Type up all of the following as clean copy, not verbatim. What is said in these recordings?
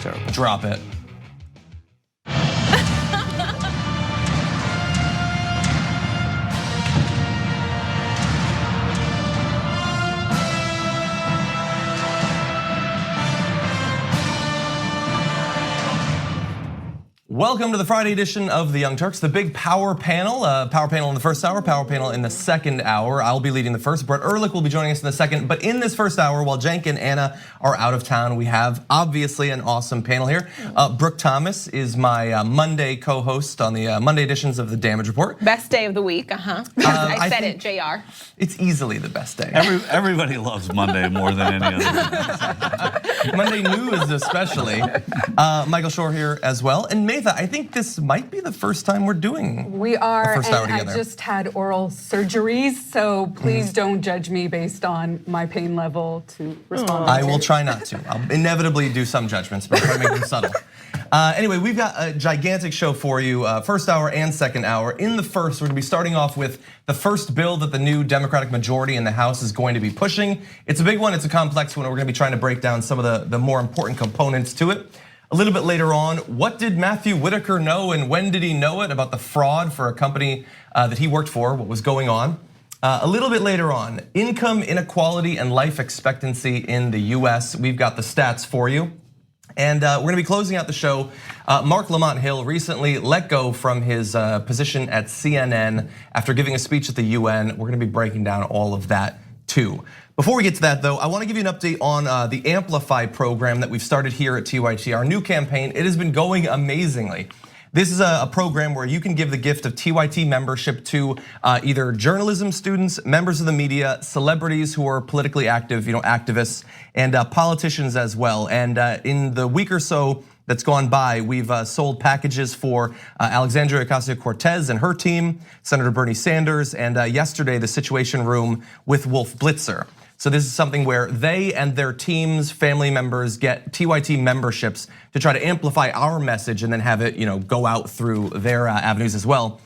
terrible. Drop it. Welcome to the Friday edition of the Young Turks, the big power panel. Power panel in the first hour, power panel in the second hour. I'll be leading the first. Brett Ehrlich will be joining us in the second. But in this first hour, while Cenk and Anna are out of town, we have obviously an awesome panel here. Brooke Thomas is my Monday co-host on the Monday editions of the Damage Report. Best day of the week, I said it, JR. It's easily the best day. Everybody loves Monday more than any other day. Monday news especially. Michael Shore here as well. And Maytha, I think this might be the first time we're doing We are, the first hour and together. I just had oral surgeries, so please don't judge me based on my pain level to respond. I will try not to. I'll inevitably do some judgments, but I'll try to make them subtle. Anyway, we've got a gigantic show for you, first hour and second hour. In the first, we're gonna be starting off with the first bill that the new Democratic majority in the House is going to be pushing. It's a big one, it's a complex one. We're gonna be trying to break down some of the more important components to it. A little bit later on, what did Matthew Whitaker know and when did he know it about the fraud for a company that he worked for, what was going on? A little bit later on, income inequality and life expectancy in the US. We've got the stats for you. And we're gonna be closing out the show. Mark Lamont Hill recently let go from his position at CNN after giving a speech at the UN. We're gonna be breaking down all of that too. Before we get to that though, I wanna give you an update on the Amplify program that we've started here at TYT, our new campaign. It has been going amazingly. This is a program where you can give the gift of TYT membership to either journalism students, members of the media, celebrities who are politically active, activists, and politicians as well. And in the week or so that's gone by, we've sold packages for Alexandria Ocasio-Cortez and her team, Senator Bernie Sanders, and yesterday the Situation Room with Wolf Blitzer. So this is something where they and their teams, family members get TYT memberships to try to amplify our message and then have it go out through their avenues as well.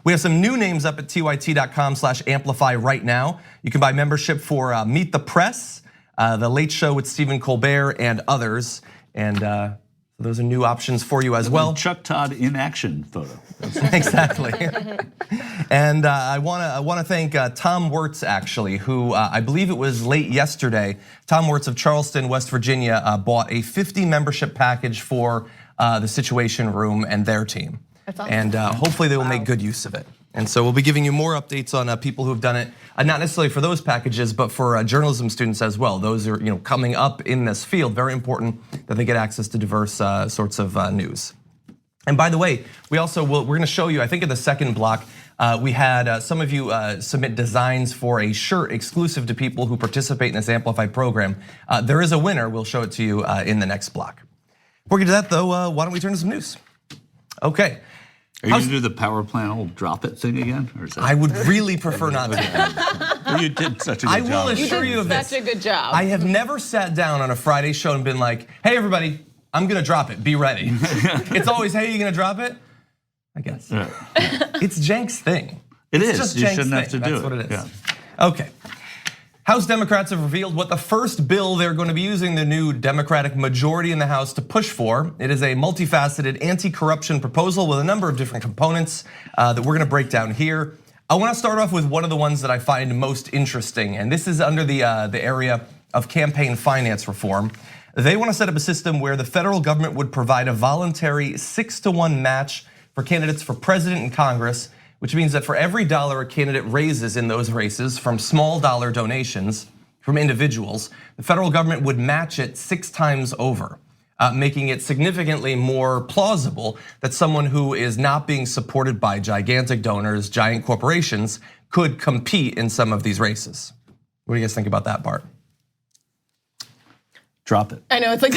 We have some new names up at tyt.com/amplify right now. You can buy membership for Meet the Press, The Late Show with Stephen Colbert, and others. And those are new options for you as well. Chuck Todd in action photo. Exactly. And I want to thank Tom Wirtz actually, who I believe it was late yesterday. Tom Wirtz of Charleston, West Virginia, bought a 50 membership package for the Situation Room and their team. That's awesome. And hopefully they will make good use of it. And so we'll be giving you more updates on people who've done it, not necessarily for those packages, but for journalism students as well. Those are coming up in this field. Very important that they get access to diverse sorts of news. And by the way, we're gonna show you, I think in the second block, we had some of you submit designs for a shirt exclusive to people who participate in this Amplify program. There is a winner, we'll show it to you in the next block. Before we get to that though, why don't we turn to some news? Okay. Are you gonna do the power panel drop it thing again? Or is that... I would really prefer not to. You did such a good I job. will assure you of this. Such a good job. I have never sat down on a Friday show and been like, hey everybody, I'm gonna drop it, be ready. It's always, hey, you gonna drop it? I guess. Yeah. It's Cenk's thing. It's just you Cenk's shouldn't have to thing. do That's it. what it is. Yeah. Okay. House Democrats have revealed what the first bill they're going to be using the new Democratic majority in the House to push for. It is a multifaceted anti-corruption proposal with a number of different components that we're going to break down here. I want to start off with one of the ones that I find most interesting, and this is under the area of campaign finance reform. They want to set up a system where the federal government would provide a voluntary 6-to-1 match for candidates for president and Congress, which means that for every dollar a candidate raises in those races from small dollar donations from individuals, the federal government would match it 6 times over, making it significantly more plausible that someone who is not being supported by gigantic donors, giant corporations, could compete in some of these races. What do you guys think about that part? Drop it. I know, it's like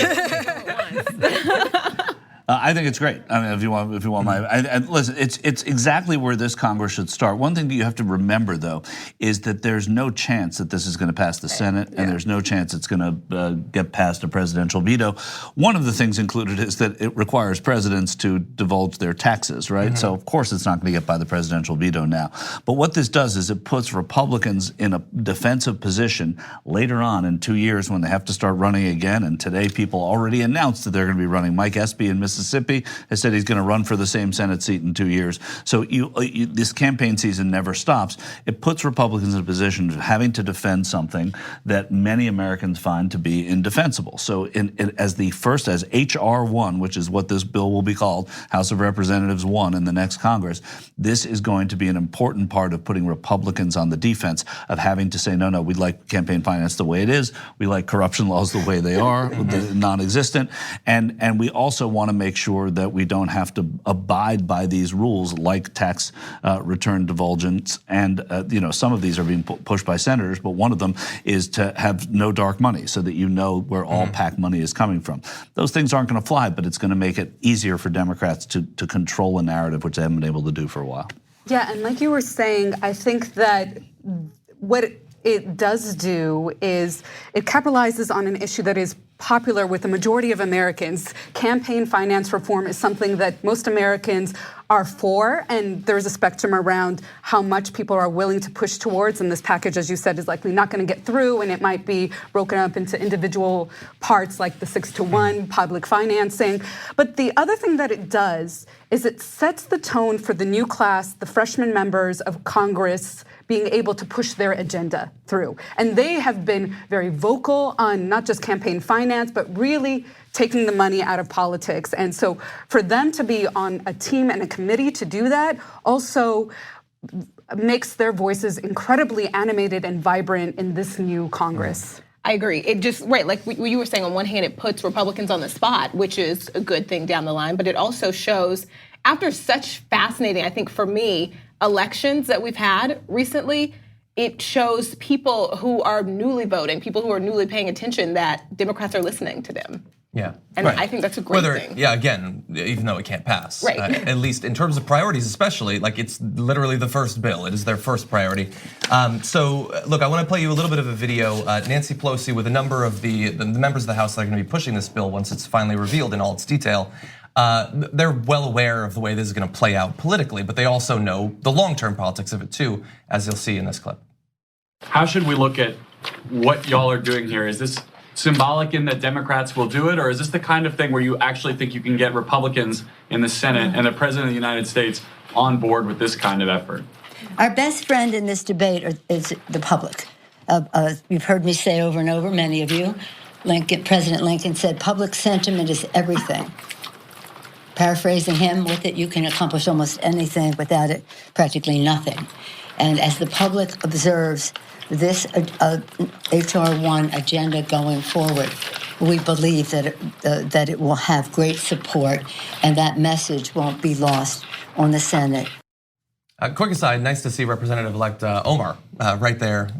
I think it's great. I mean, if you want my, and listen, it's exactly where this Congress should start. One thing that you have to remember, though, is that there's no chance that this is going to pass the Senate, and there's no chance it's going to get past a presidential veto. One of the things included is that it requires presidents to divulge their taxes, right? So of course it's not going to get by the presidential veto now. But what this does is it puts Republicans in a defensive position later on in 2 years when they have to start running again. And today people already announced that they're going to be running. Mike Espy in Mississippi has said he's going to run for the same Senate seat in 2 years. So this campaign season never stops. It puts Republicans in a position of having to defend something that many Americans find to be indefensible. So as H.R. 1, which is what this bill will be called, House of Representatives 1 in the next Congress, this is going to be an important part of putting Republicans on the defense of having to say, no, we like campaign finance the way it is. We like corruption laws the way they are, non-existent. And we also want to make sure that we don't have to abide by these rules like tax return divulgence. And some of these are being pushed by senators, but one of them is to have no dark money so that you know where all PAC money is coming from. Those things aren't going to fly, but it's going to make it easier for Democrats to control a narrative, which they haven't been able to do for a while. Yeah, and like you were saying, I think that what it does do is it capitalizes on an issue that is popular with the majority of Americans. Campaign finance reform is something that most Americans are for, and there's a spectrum around how much people are willing to push towards, and this package, as you said, is likely not going to get through, and it might be broken up into individual parts like the 6-to-1 public financing. But the other thing that it does is it sets the tone for the new class, the freshman members of Congress, being able to push their agenda through. And they have been very vocal on not just campaign finance, but really taking the money out of politics. And so for them to be on a team and a committee to do that also makes their voices incredibly animated and vibrant in this new Congress. I agree. It just, right, like you were saying, on one hand, it puts Republicans on the spot, which is a good thing down the line, but it also shows, after such fascinating, I think for me, elections that we've had recently, it shows people who are newly voting, people who are newly paying attention, that Democrats are listening to them. Yeah. And I think that's a great thing. Yeah, again, even though it can't pass. Right. At least in terms of priorities, especially, like it's literally the first bill. It is their first priority. So look, I want to play you a little bit of a video. Nancy Pelosi with a number of the members of the House that are going to be pushing this bill once it's finally revealed in all its detail. They're well aware of the way this is going to play out politically, but they also know the long-term politics of it too, as you'll see in this clip. How should we look at what y'all are doing here? Is this symbolic in that Democrats will do it, or is this the kind of thing where you actually think you can get Republicans in the Senate and the President of the United States on board with this kind of effort? Our best friend in this debate is the public. You've heard me say over and over, many of you, President Lincoln said, public sentiment is everything. Paraphrasing him, with it you can accomplish almost anything, without it practically nothing. And as the public observes this H.R. 1 agenda going forward, we believe that it will have great support, and that message won't be lost on the Senate. Quick aside, nice to see Representative-elect Omar right there.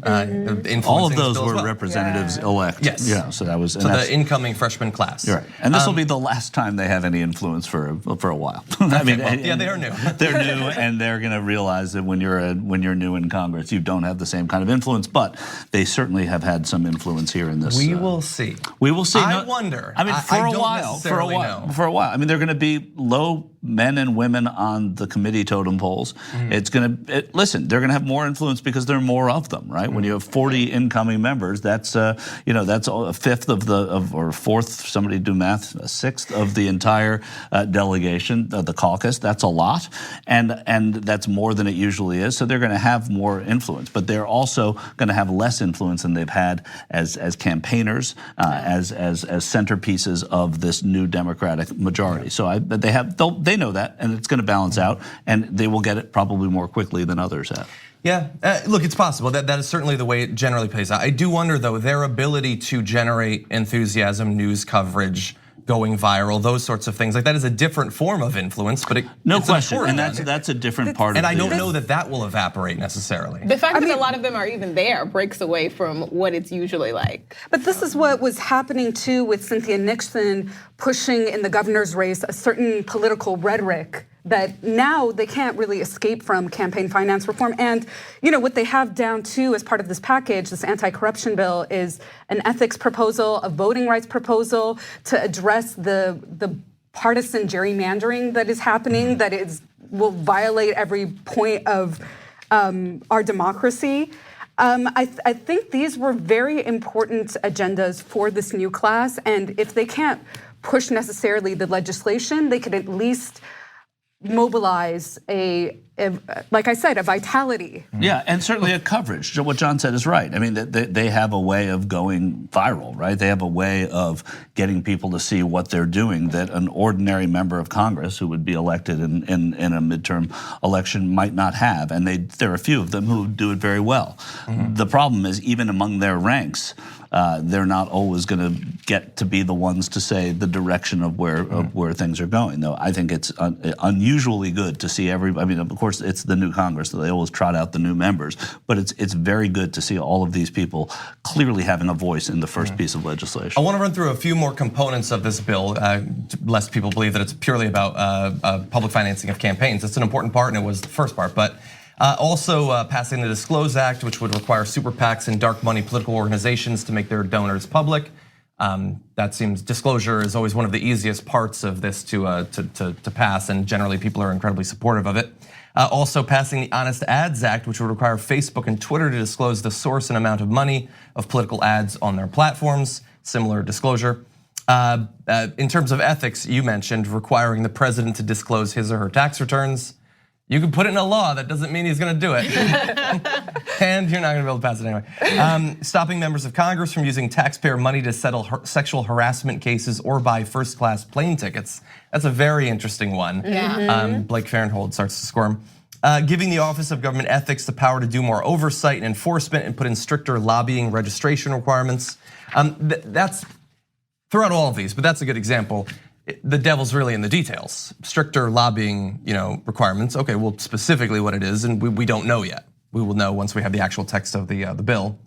All of those were well. representatives-elect. Yes. Yeah, so that was the incoming freshman class. Right. And this will be the last time they have any influence for a while. I mean, yeah, they are new. They're new, and they're going to realize that when you're new in Congress, you don't have the same kind of influence. But they certainly have had some influence here in this. We will see. We will see. I wonder. I mean, for a while. I mean, they're going to be low men and women on the committee totem poles. It's going to listen. They're going to have more influence because there are more of them, right? When you have 40 incoming members, that's that's a fifth or fourth. Somebody do math. A sixth of the entire delegation, the caucus. That's a lot, and that's more than it usually is. So they're going to have more influence, but they're also going to have less influence than they've had as campaigners, as centerpieces of this new Democratic majority. So they know that, and it's going to balance out, and they will get it probably more quickly than others have. Yeah, look, it's possible. That is certainly the way it generally plays out. I do wonder, though, their ability to generate enthusiasm, news coverage, going viral, those sorts of things. Like that is a different form of influence, but no it's question, important and one. that's a different part And of I the. don't know that will evaporate necessarily. The fact that a lot of them are even there breaks away from what it's usually like. But this is what was happening too with Cynthia Nixon pushing in the governor's race a certain political rhetoric that now they can't really escape from campaign finance reform. And what they have down too as part of this package, this anti-corruption bill, is an ethics proposal, a voting rights proposal to address the partisan gerrymandering that is happening, that will violate every point of our democracy. I think these were very important agendas for this new class, and if they can't push necessarily the legislation, they could at least mobilize like I said, a vitality. Yeah, and certainly a coverage. What John said is right. I mean, they have a way of going viral, right? They have a way of getting people to see what they're doing that an ordinary member of Congress who would be elected in a midterm election might not have. And there are a few of them who do it very well. Mm-hmm. The problem is, even among their ranks, they're not always going to get to be the ones to say the direction of where things are going. Though I think it's unusually good to see everybody. I mean, of course, it's the new Congress, so they always trot out the new members. But it's very good to see all of these people clearly having a voice in the first piece of legislation. I want to run through a few more components of this bill, lest people believe that it's purely about public financing of campaigns. It's an important part, and it was the first part, but. Also passing the Disclose Act, which would require super PACs and dark money political organizations to make their donors public. That seems disclosure is always one of the easiest parts of this to pass, and generally people are incredibly supportive of it. Also passing the Honest Ads Act, which would require Facebook and Twitter to disclose the source and amount of money of political ads on their platforms. Similar disclosure. In terms of ethics, you mentioned requiring the president to disclose his or her tax returns. You can put it in a law, that doesn't mean he's gonna do it. And you're not gonna be able to pass it anyway. Stopping members of Congress from using taxpayer money to settle sexual harassment cases or buy first-class plane tickets. That's a very interesting one. Yeah. Blake Farenthold starts to squirm. Giving the Office of Government Ethics the power to do more oversight and enforcement and put in stricter lobbying registration requirements. That's throughout all of these, but that's a good example. The devil's really in the details. Stricter lobbying, requirements. Okay, well, specifically what it is, and we don't know yet. We will know once we have the actual text of the bill.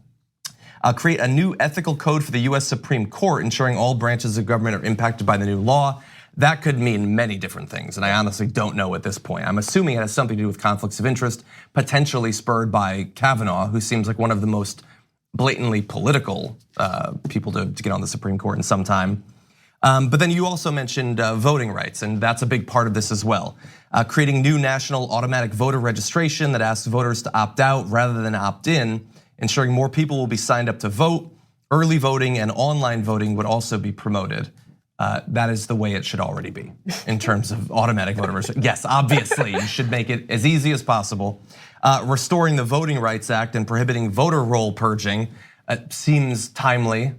Create a new ethical code for the U.S. Supreme Court, ensuring all branches of government are impacted by the new law. That could mean many different things, and I honestly don't know at this point. I'm assuming it has something to do with conflicts of interest, potentially spurred by Kavanaugh, who seems like one of the most blatantly political people to get on the Supreme Court in some time. But then you also mentioned voting rights, and that's a big part of this as well. Creating new national automatic voter registration that asks voters to opt out rather than opt in, ensuring more people will be signed up to vote. Early voting and online voting would also be promoted. That is the way it should already be in terms of automatic voter registration. Yes, obviously, you should make it as easy as possible. Restoring the Voting Rights Act and prohibiting voter roll purging seems timely,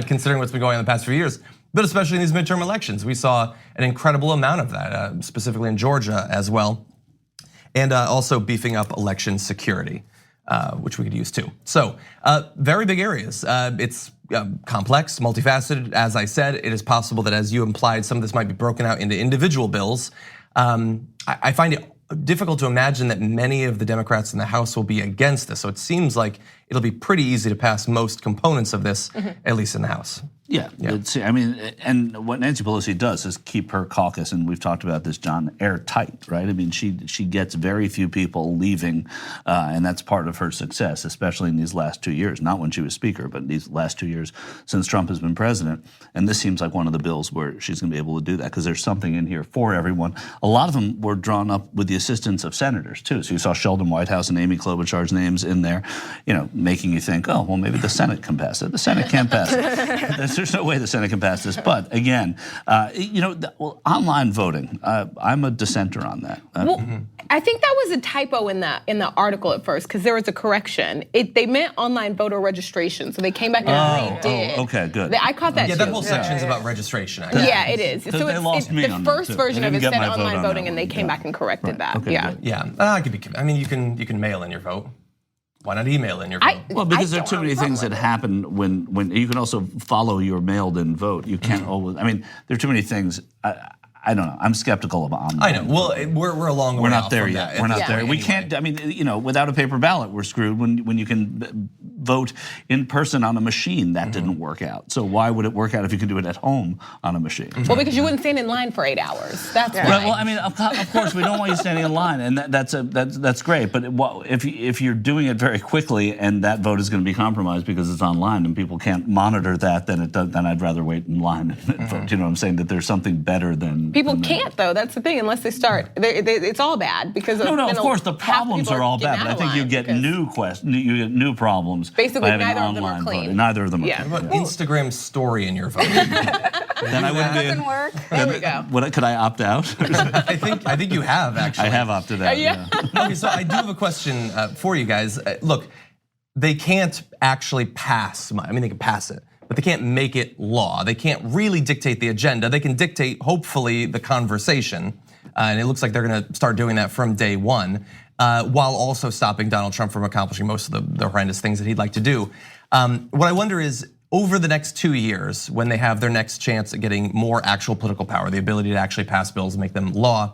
considering what's been going on the past few years. But especially in these midterm elections, we saw an incredible amount of that, specifically in Georgia as well. And also beefing up election security, which we could use too. So very big areas. It's complex, multifaceted. As I said, it is possible that, as you implied, some of this might be broken out into individual bills. I find it difficult to imagine that many of the Democrats in the House will be against this. So it seems like it'll be pretty easy to pass most components of this, at least in the House. Yeah, I mean, and what Nancy Pelosi does is keep her caucus, and we've talked about this, John, airtight, right? I mean, she gets very few people leaving, and that's part of her success, especially in these last 2 years. Not when she was Speaker, but these last 2 years since Trump has been president. And this seems like one of the bills where she's going to be able to do that because there's something in here for everyone. A lot of them were drawn up with the assistance of senators too. So you saw Sheldon Whitehouse and Amy Klobuchar's names in there, making you think, oh, well, maybe the Senate can pass it. The Senate can't pass it. There's no way the Senate can pass this. But again, online voting, I'm a dissenter on that. I think that was a typo in the article at first because there was a correction. They meant online voter registration, so they came back and redid. Okay, good. I caught that too. Yeah, that whole section is about registration. Yeah, it is. So they lost me the on first that, too. version They of it didn't said get my vote online on voting, that and they one. came back and corrected that. Okay, Yeah. good. Yeah, I mean, you can mail in your vote. Why not email in your vote? Well, because there are too don't many have a things that problem happen when you can also follow your mailed-in vote. You can't always. I mean, there are too many things. I don't know. I'm skeptical of online. I know. Well, we're a long way We're not off there from yet. that. We're not there. We Anyway. can't. I mean, without a paper ballot, we're screwed. When you can vote in person on a machine, that didn't work out. So why would it work out if you can do it at home on a machine? Well, because you wouldn't stand in line for 8 hours. That's why. Right, well, I mean, of course, we don't want you standing in line, and that's great. But if you're doing it very quickly, and that vote is going to be compromised because it's online and people can't monitor that, then I'd rather wait in line and vote. You know what I'm saying? That there's something better than People than that. can't though. That's the thing. Unless they start, it's all bad because No, of then course the half problems people are all getting bad, but out I of think you line get because- you get new problems. Basically, by having neither an of them are online clean. voting. Neither of them are Yeah. clean. What about Instagram story in your vote? Then I wouldn't Doesn't work. There we go. Could I opt out? I think you have actually. I have opted out. Yeah. Okay, so I do have a question for you guys. Look, they can't actually pass. I mean, they can pass it, but they can't make it law. They can't really dictate the agenda. They can dictate, hopefully, the conversation. And it looks like they're going to start doing that from day one, while also stopping Donald Trump from accomplishing most of the horrendous things that he'd like to do. What I wonder is, over the next 2 years, when they have their next chance at getting more actual political power, the ability to actually pass bills and make them law,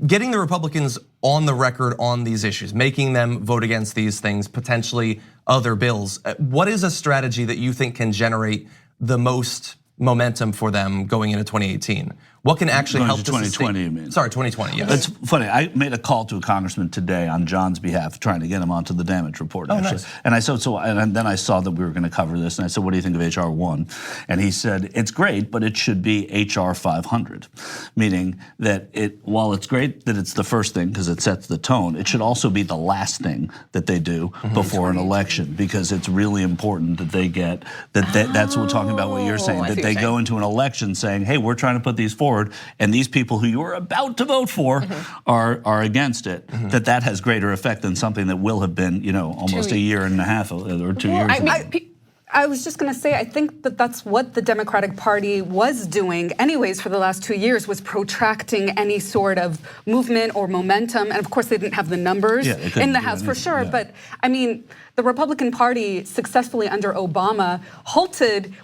getting the Republicans on the record on these issues, making them vote against these things, potentially other bills. What is a strategy that you think can generate the most momentum for them going into 2018? What can actually Going help to to 2020, sustain- you mean? Sorry, 2020, yes. It's funny. I made a call to a congressman today on John's behalf, trying to get him onto the damage report. Actually, nice. and I said and then I saw that we were going to cover this, and I said, "What do you think of HR 1?" And he said, "It's great, but it should be HR 500," meaning that while it's great that it's the first thing because it sets the tone, it should also be the last thing that they do before an election, because it's really important that they get that. That's what we're talking about. What you're saying, I see that what they you're go saying. into an election saying, "Hey, we're trying to put these forward, and these people who you are about to vote for are against it." That has greater effect than something that will have been, almost a year and a half or 2 years. I ago. mean, I was just going to say, I think that that's what the Democratic Party was doing anyways for the last 2 years, was protracting any sort of movement or momentum. And of course, they didn't have the numbers Yeah, they couldn't in the do House for anything, sure. yeah. But I mean, the Republican Party successfully under Obama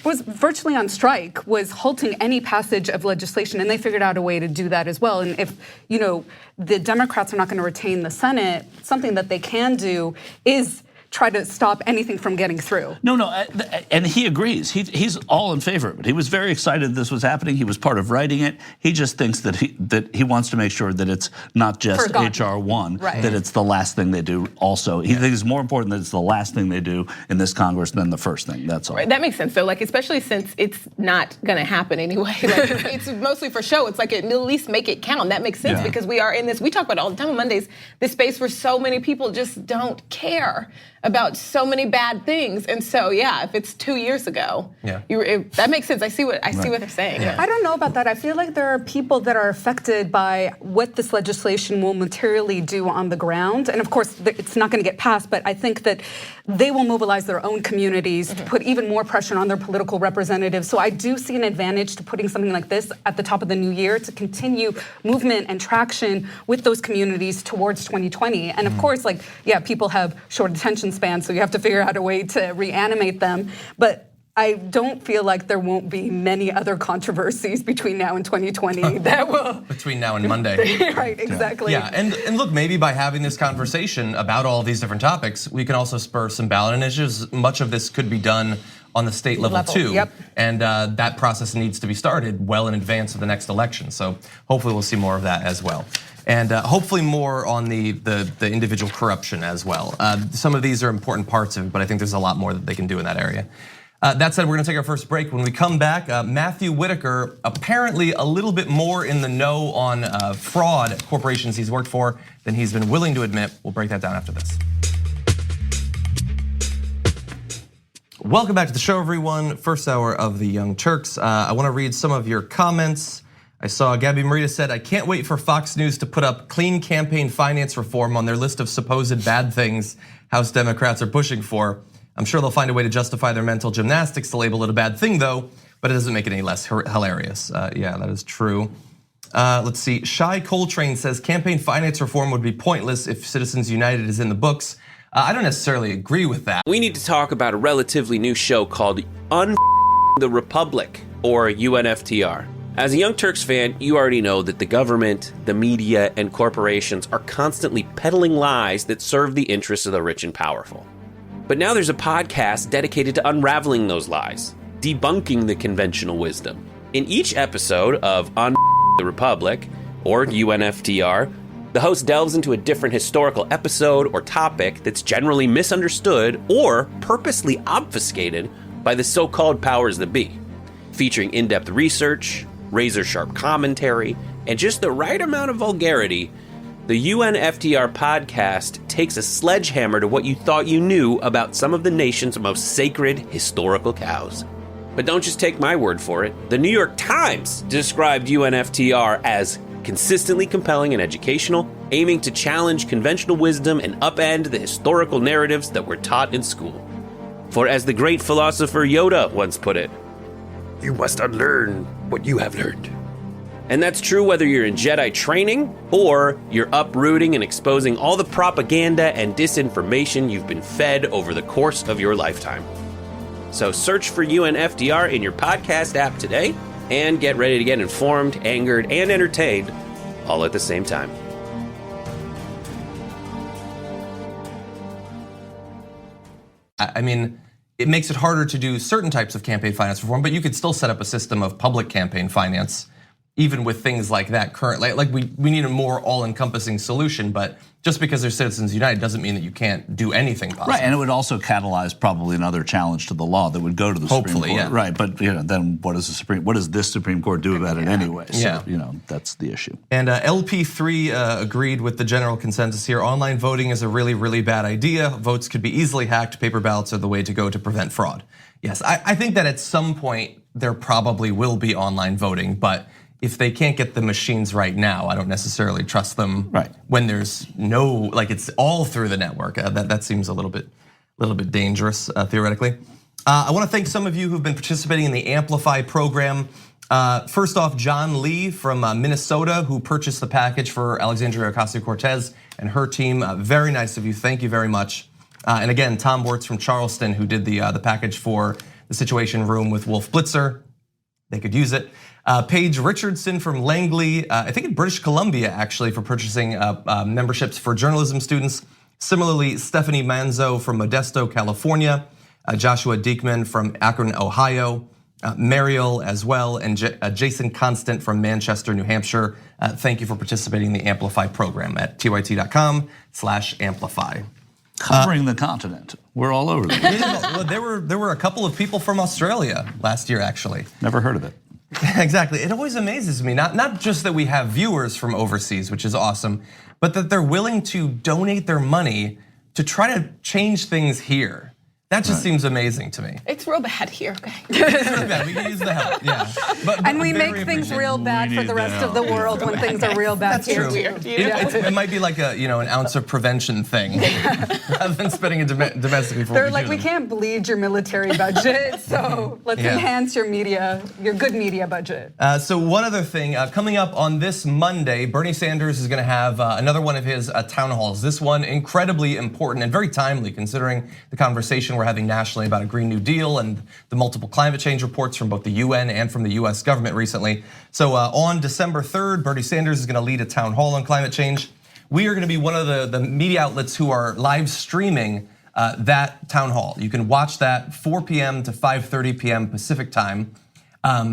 was virtually on strike, was halting any passage of legislation. And they figured out a way to do that as well. And if, the Democrats are not going to retain the Senate, something that they can do is try to stop anything from getting through. No, and he agrees. He's all in favor of it. He was very excited this was happening. He was part of writing it. He just thinks that he wants to make sure that it's not just Forgotten. HR 1, Right. that it's the last thing they do also. He thinks it's more important that it's the last thing they do in this Congress than the first thing. That's all. that makes sense. So, especially since it's not going to happen anyway. It's mostly for show. It's at least make it count. That makes sense because we are in this. We talk about it all the time on Mondays. This space where so many people just don't care about so many bad things, and so if it's 2 years ago, that makes sense. I see what they're saying. I don't know about that. I feel like there are people that are affected by what this legislation will materially do on the ground. And of course, it's not going to get passed, but I think that they will mobilize their own communities to put even more pressure on their political representatives. So I do see an advantage to putting something like this at the top of the new year to continue movement and traction with those communities towards 2020. And of course, people have short attention spans, so you have to figure out a way to reanimate them. But I don't feel like there won't be many other controversies between now and 2020 that will. Between now and Monday. Right, exactly. Yeah, and look, maybe by having this conversation about all these different topics, we can also spur some ballot initiatives. Much of this could be done on the state level too. Yep. And that process needs to be started well in advance of the next election. So hopefully we'll see more of that as well. And hopefully more on the individual corruption as well. Some of these are important parts of it, but I think there's a lot more that they can do in that area. That said, we're going to take our first break. When we come back, Matthew Whitaker, apparently a little bit more in the know on fraud at corporations he's worked for than he's been willing to admit. We'll break that down after this. Welcome back to the show, everyone. First hour of the Young Turks. I want to read some of your comments. I saw Gabby Marita said, "I can't wait for Fox News to put up clean campaign finance reform on their list of supposed bad things House Democrats are pushing for. I'm sure they'll find a way to justify their mental gymnastics to label it a bad thing, though, but it doesn't make it any less hilarious." Yeah, that is true. Let's see. Shy Coltrane says campaign finance reform would be pointless if Citizens United is in the books. I don't necessarily agree with that. We need to talk about a relatively new show called the Republic, or UNFTR. As a Young Turks fan, you already know that the government, the media, and corporations are constantly peddling lies that serve the interests of the rich and powerful. But now there's a podcast dedicated to unraveling those lies, debunking the conventional wisdom. In each episode of On the Republic, or UNFTR, the host delves into a different historical episode or topic that's generally misunderstood or purposely obfuscated by the so-called powers that be, featuring in-depth research, razor-sharp commentary, and just the right amount of vulgarity. The UNFTR podcast takes a sledgehammer to what you thought you knew about some of the nation's most sacred historical cows. But don't just take my word for it. The New York Times described UNFTR as consistently compelling and educational, aiming to challenge conventional wisdom and upend the historical narratives that were taught in school. For as the great philosopher Yoda once put it, you must unlearn what you have learned. And that's true whether you're in Jedi training or you're uprooting and exposing all the propaganda and disinformation you've been fed over the course of your lifetime. So search for UNFTR in your podcast app today and get ready to get informed, angered, and entertained all at the same time. I mean, it makes it harder to do certain types of campaign finance reform, but you could still set up a system of public campaign finance, even with things like that currently. Like we need a more all-encompassing solution, but just because there's Citizens United doesn't mean that you can't do anything possible. Right, and it would also catalyze probably another challenge to the law that would go to the Hopefully, Supreme Court. yeah. Right, but then what does this Supreme Court do about it anyway? So, Yeah. That's the issue. And LP3 agreed with the general consensus here. Online voting is a really, really bad idea. Votes could be easily hacked. Paper ballots are the way to go to prevent fraud. Yes, I think that at some point there probably will be online voting, but if they can't get the machines right now, I don't necessarily trust them. Right. When there's no, like it's all through the network. That seems a little bit dangerous theoretically. I want to thank some of you who've been participating in the Amplify program. First off, John Lee from Minnesota, who purchased the package for Alexandria Ocasio-Cortez and her team. Very nice of you. Thank you very much. And again, Tom Bortz from Charleston, who did the package for the Situation Room with Wolf Blitzer. They could use it. Paige Richardson from Langley, I think in British Columbia actually, for purchasing memberships for journalism students. Similarly, Stephanie Manzo from Modesto, California. Joshua Diekman from Akron, Ohio. Mariel as well, and Jason Constant from Manchester, New Hampshire. Thank you for participating in the Amplify program at tyt.com/amplify. Covering the continent. We're all over there. Well, there were a couple of people from Australia last year, actually. Never heard of it. Exactly. It always amazes me, not just that we have viewers from overseas, which is awesome, but that they're willing to donate their money to try to change things here. That just seems amazing to me. It's real bad here, okay? It's really bad. We can use the help, yeah. And we make things real bad for the rest of the world when things are real bad That's true. here. It might be like an ounce of prevention thing, rather than spending it domestically. They're like, we can't bleed your military budget, so let's enhance your good media budget. So one other thing, coming up on this Monday, Bernie Sanders is going to have another one of his town halls. This one incredibly important and very timely, considering the conversation we're having nationally about a Green New Deal and the multiple climate change reports from both the UN and from the US government recently. So on December 3rd, Bernie Sanders is going to lead a town hall on climate change. We are going to be one of the media outlets who are live streaming that town hall. You can watch that 4 p.m. to 5:30 p.m. Pacific time.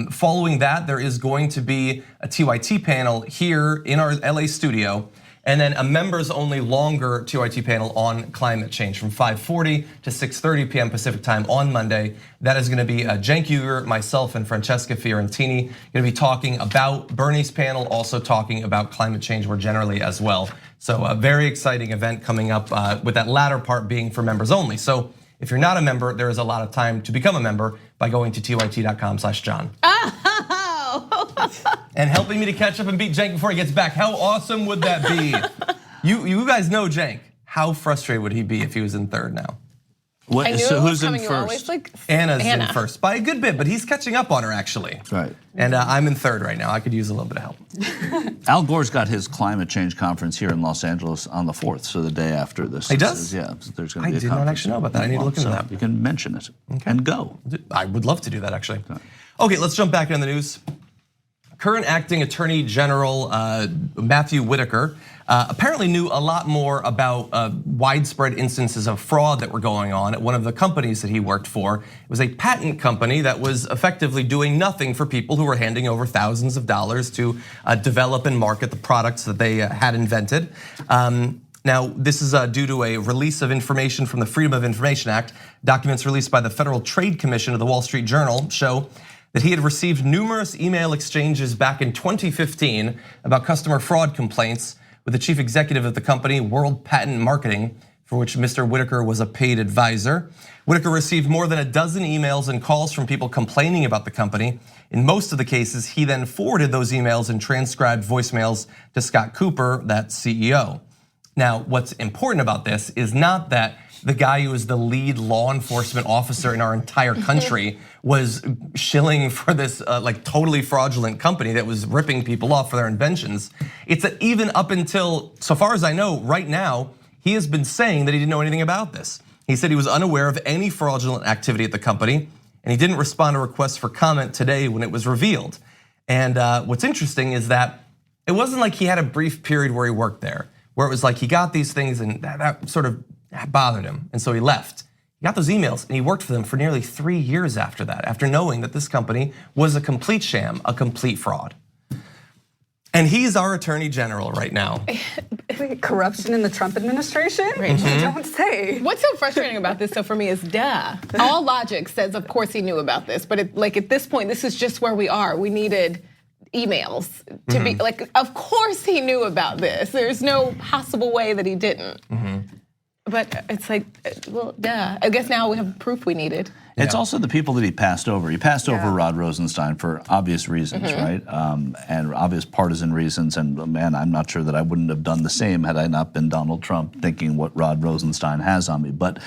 Following that, there is going to be a TYT panel here in our LA studio, and then a members only longer TYT panel on climate change from 5:40 to 6:30 p.m. Pacific time on Monday. That is going to be Cenk Uygur, myself, and Francesca Fiorentini going to be talking about Bernie's panel, also talking about climate change more generally as well. So a very exciting event coming up with that latter part being for members only. So if you're not a member, there is a lot of time to become a member by going to tyt.com/John. And helping me to catch up and beat Cenk before he gets back. How awesome would that be? You guys know Cenk. How frustrated would he be if he was in third now? What, I knew so it was who's in coming. You always first? like Anna's Anna. in first by a good bit, but he's catching up on her actually. Right. And I'm in third right now. I could use a little bit of help. Al Gore's got his climate change conference here in Los Angeles on the 4th, so the day after this. He does? Yeah, there's going to be I a did not conference. actually know about that. I need to look into So that. You can mention it and go. I would love to do that actually. Okay, let's jump back into the news. Current acting Attorney General Matthew Whitaker apparently knew a lot more about widespread instances of fraud that were going on at one of the companies that he worked for. It was a patent company that was effectively doing nothing for people who were handing over thousands of dollars to develop and market the products that they had invented. Now, this is due to a release of information from the Freedom of Information Act. Documents released by the Federal Trade Commission of the Wall Street Journal show that he had received numerous email exchanges back in 2015 about customer fraud complaints with the chief executive of the company, World Patent Marketing, for which Mr. Whitaker was a paid advisor. Whitaker received more than a dozen emails and calls from people complaining about the company. In most of the cases, he then forwarded those emails and transcribed voicemails to Scott Cooper, that CEO. Now, what's important about this is not that the guy who is the lead law enforcement officer in our entire country was shilling for this like totally fraudulent company that was ripping people off for their inventions. It's that even up until, so far as I know, right now, he has been saying that he didn't know anything about this. He said he was unaware of any fraudulent activity at the company, and he didn't respond to requests for comment today when it was revealed. And what's interesting is that it wasn't like he had a brief period where he worked there, where it was like he got these things and that sort of bothered him, and so he left. He got those emails and he worked for them for nearly 3 years after that, after knowing that this company was a complete sham, a complete fraud. And he's our attorney general right now. Wait, corruption in the Trump administration? You don't say. What's so frustrating about this, though, for me is all logic says, of course, he knew about this, but like at this point, this is just where we are. We needed emails to be like, of course he knew about this. There's no possible way that he didn't. But it's like, well, I guess now we have proof we needed. It's also the people that he passed over. He passed over Rod Rosenstein for obvious reasons, right? And obvious partisan reasons. And man, I'm not sure that I wouldn't have done the same had I not been Donald Trump thinking what Rod Rosenstein has on me. But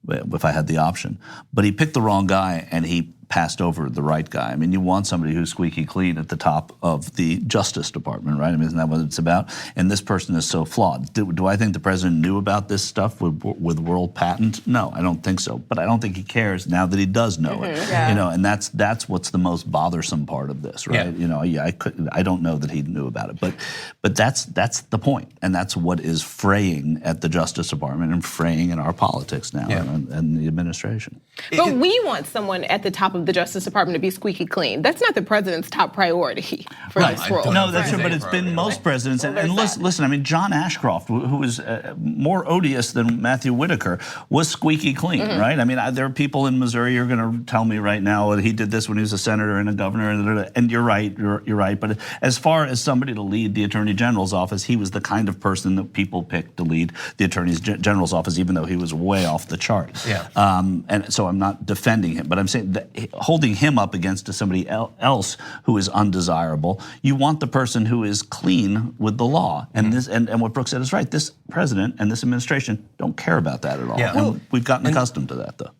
if I had the option. But he picked the wrong guy and he passed over the right guy. I mean, you want somebody who's squeaky clean at the top of the Justice Department, right? I mean, isn't that what it's about? And this person is so flawed. Do I think the president knew about this stuff with World Patent? No, I don't think so. But I don't think he cares now that he does know it. You know, and that's what's the most bothersome part of this, right? You know, I don't know that he knew about it, but that's the point, and that's what is fraying at the Justice Department and fraying in our politics now and the administration. But we want someone at the top of the Justice Department to be squeaky clean. That's not the president's top priority for this role. No, that's true, but it's been most presidents. And listen, I mean, John Ashcroft, who was more odious than Matthew Whitaker, was squeaky clean, right? I mean, there are people in Missouri who are going to tell me right now that he did this when he was a senator and a governor, and you're right, you're right. But as far as somebody to lead the Attorney General's office, he was the kind of person that people picked to lead the Attorney General's office, even though he was way off the chart. And so I'm not defending him, but I'm saying that holding him up against somebody else who is undesirable, you want the person who is clean with the law. And this, and what Brooke said is right. This president and this administration don't care about that at all. And we've gotten accustomed to that, though.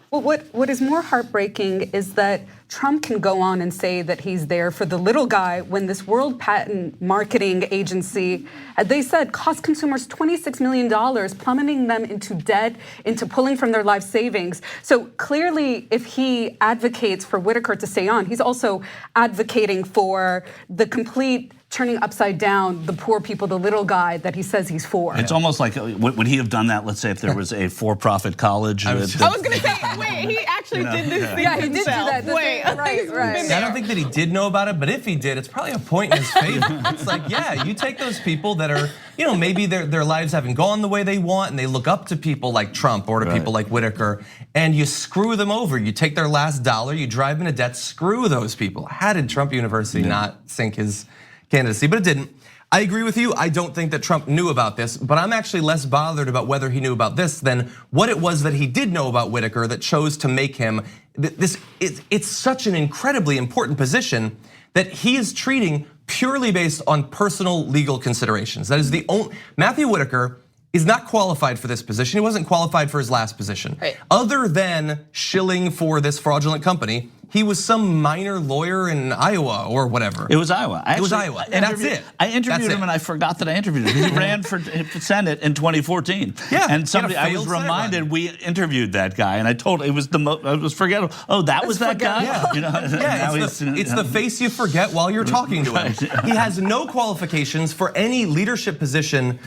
Well, what is more heartbreaking is that Trump can go on and say that he's there for the little guy when this World Patent Marketing Agency, as they said, cost consumers $26 million, plummeting them into debt, into pulling from their life savings. So clearly, if he advocates for Whitaker to stay on, he's also advocating for the complete turning upside down the poor people, the little guy that he says he's for. It's almost like, would he have done that, let's say, if there was a for-profit college? I was going to say, wait, he actually did this thing he did do that. Wait, right. I don't think that he did know about it, but if he did, it's probably a point in his favor. It's like, you take those people that are, maybe their lives haven't gone the way they want, and they look up to people like Trump or to people like Whitaker, and you screw them over. You take their last dollar, you drive them into debt, screw those people. How did Trump University not sink his candidacy? But it didn't. I agree with you. I don't think that Trump knew about this, but I'm actually less bothered about whether he knew about this than what it was that he did know about Whitaker that chose to make him this. It's such an incredibly important position that he is treating purely based on personal legal considerations. That is the only. Matthew Whitaker is not qualified for this position. He wasn't qualified for his last position. Right. Other than shilling for this fraudulent company, he was some minor lawyer in Iowa or whatever. It was Iowa. It was Iowa, and that's it. I interviewed That's him, it. and I forgot that I interviewed him. He ran for Senate in 2014. Yeah, and he had a I was failed Senate reminded run. we interviewed that guy, and I told it was I was forgettable. Oh, that was that guy. Yeah, You know, now it's the face you forget while you're talking to him. He has no qualifications for any leadership position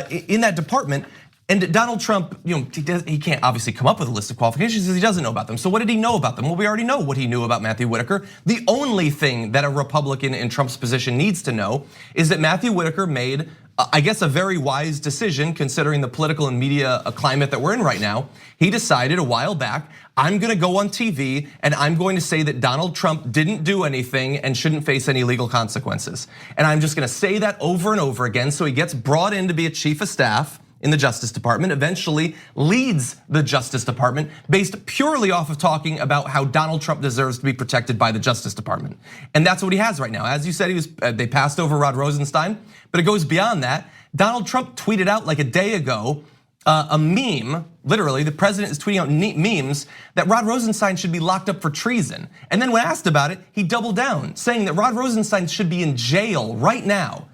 in that department. And Donald Trump, he can't obviously come up with a list of qualifications because he doesn't know about them. So what did he know about them? Well, we already know what he knew about Matthew Whitaker. The only thing that a Republican in Trump's position needs to know is that Matthew Whitaker made, I guess, a very wise decision considering the political and media climate that we're in right now. He decided a while back, I'm gonna go on TV and I'm going to say that Donald Trump didn't do anything and shouldn't face any legal consequences. And I'm just gonna say that over and over again. So he gets brought in to be a chief of staff in the Justice Department, eventually leads the Justice Department based purely off of talking about how Donald Trump deserves to be protected by the Justice Department. And that's what he has right now. As you said, they passed over Rod Rosenstein, but it goes beyond that. Donald Trump tweeted out like a day ago a meme, literally, the president is tweeting out memes that Rod Rosenstein should be locked up for treason. And then when asked about it, he doubled down, saying that Rod Rosenstein should be in jail right now.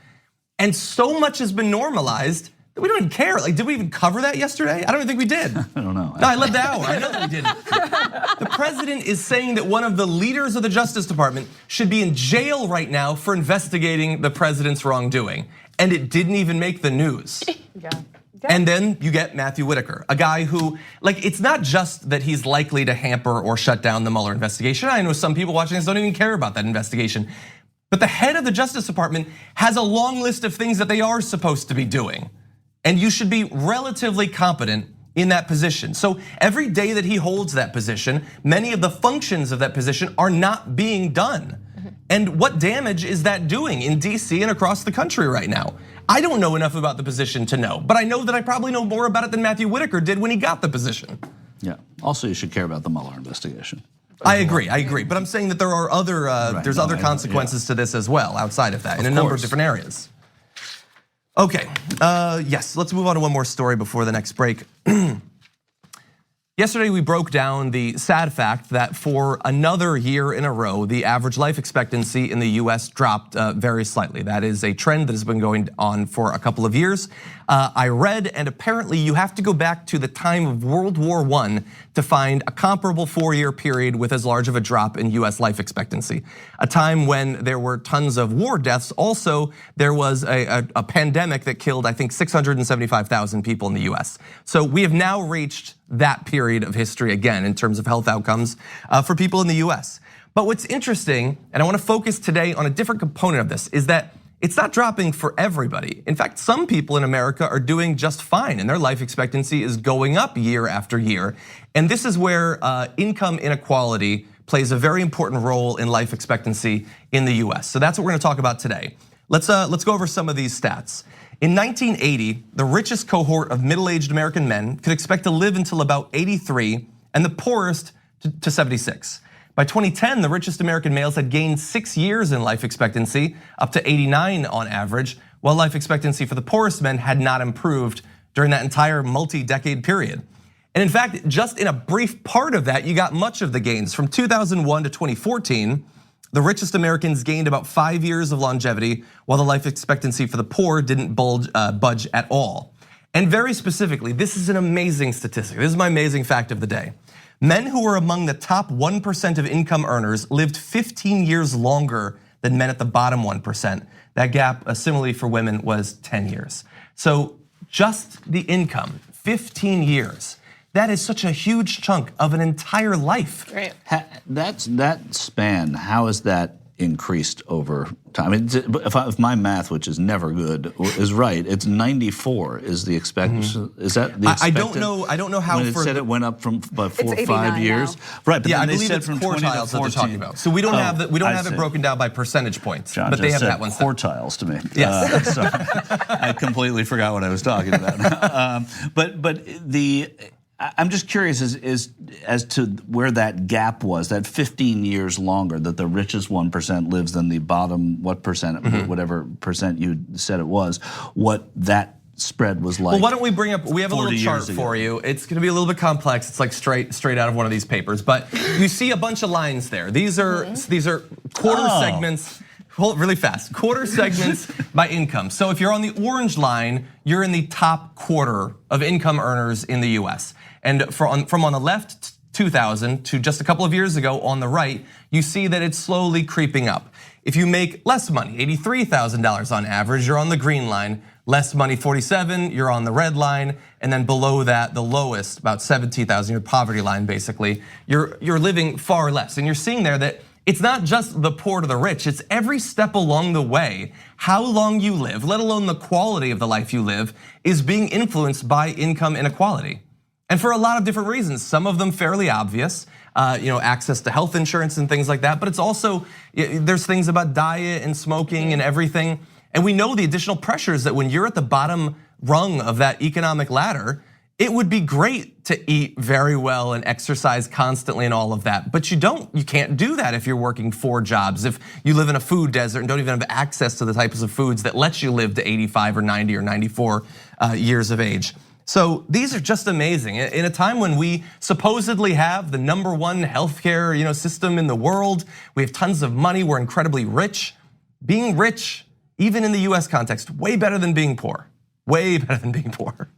And so much has been normalized, we don't even care. Like, did we even cover that yesterday? I don't even think we did. I don't know. No, I led the hour. I know that we didn't. The president is saying that one of the leaders of the Justice Department should be in jail right now for investigating the president's wrongdoing. And it didn't even make the news. Yeah. And then you get Matthew Whitaker, a guy who, like, it's not just that he's likely to hamper or shut down the Mueller investigation. I know some people watching this don't even care about that investigation. But the head of the Justice Department has a long list of things that they are supposed to be doing. And you should be relatively competent in that position. So every day that he holds that position, many of the functions of that position are not being done. And what damage is that doing in DC and across the country right now? I don't know enough about the position to know, but I know that I probably know more about it than Matthew Whitaker did when he got the position. Yeah. Also, you should care about the Mueller investigation. I agree. But I'm saying that there are other other consequences to this as well outside of that in a number of different areas. Okay, yes, let's move on to one more story before the next break. Yesterday, we broke down the sad fact that for another year in a row, the average life expectancy in the US dropped very slightly. That is a trend that has been going on for a couple of years. I read, and apparently you have to go back to the time of World War I to find a comparable 4-year period with as large of a drop in US life expectancy. A time when there were tons of war deaths. Also, there was a pandemic that killed, I think, 675,000 people in the US. So we have now reached that period of history again in terms of health outcomes for people in the US. But what's interesting, and I want to focus today on a different component of this, is that it's not dropping for everybody. In fact, some people in America are doing just fine and their life expectancy is going up year after year. And this is where income inequality plays a very important role in life expectancy in the US. So that's what we're gonna talk about today. Let's go over some of these stats. In 1980, the richest cohort of middle-aged American men could expect to live until about 83 and the poorest to 76. By 2010, the richest American males had gained 6 years in life expectancy, up to 89 on average, while life expectancy for the poorest men had not improved during that entire multi-decade period. And in fact, just in a brief part of that, you got much of the gains. From 2001 to 2014, the richest Americans gained about 5 years of longevity, while the life expectancy for the poor didn't budge at all. And very specifically, this is an amazing statistic. This is my amazing fact of the day. Men who were among the top 1% of income earners lived 15 years longer than men at the bottom 1%. That gap, similarly for women, was 10 years. So just the income, 15 years. That is such a huge chunk of an entire life. Right. That span, how has that increased over time? I mean, if my math, which is never good, is right, it's 94 is the expectancy. Is that the expected? I don't know how. When it said it went up from about 4 or 5 years, now. right? But Yeah, then I they believe said it's from 20 to quartiles that they're 14. talking about. So we don't have that. We don't have it broken down by percentage points, John but they just have said that one. quartiles to me. Yes. So I completely forgot what I was talking about. But I'm just curious as to where that gap was, that 15 years longer that the richest 1% lives than the bottom what percent, whatever percent you said it was, what that spread was like. Well, why don't we bring up, we have a 40 little chart years ago. for you. It's gonna be a little bit complex. It's like straight out of one of these papers, but you see a bunch of lines there. These are quarter segments, really fast, quarter segments by income. So if you're on the orange line, you're in the top quarter of income earners in the US. And from on the left, 2000 to just a couple of years ago on the right, you see that it's slowly creeping up. If you make less money, $83,000 on average, you're on the green line. Less money, 47, you're on the red line. And then below that, the lowest, about 17,000, your poverty line basically, you're living far less. And you're seeing there that it's not just the poor to the rich, it's every step along the way. How long you live, let alone the quality of the life you live, is being influenced by income inequality. And for a lot of different reasons, some of them fairly obvious, access to health insurance and things like that, but it's also, there's things about diet and smoking and everything. And we know the additional pressures that when you're at the bottom rung of that economic ladder, it would be great to eat very well and exercise constantly and all of that. But you can't do that if you're working 4 jobs, if you live in a food desert and don't even have access to the types of foods that let you live to 85 or 90 or 94 years of age. So these are just amazing. In a time when we supposedly have the #1 healthcare system in the world, we have tons of money, we're incredibly rich. Being rich, even in the US context, way better than being poor. Way better than being poor.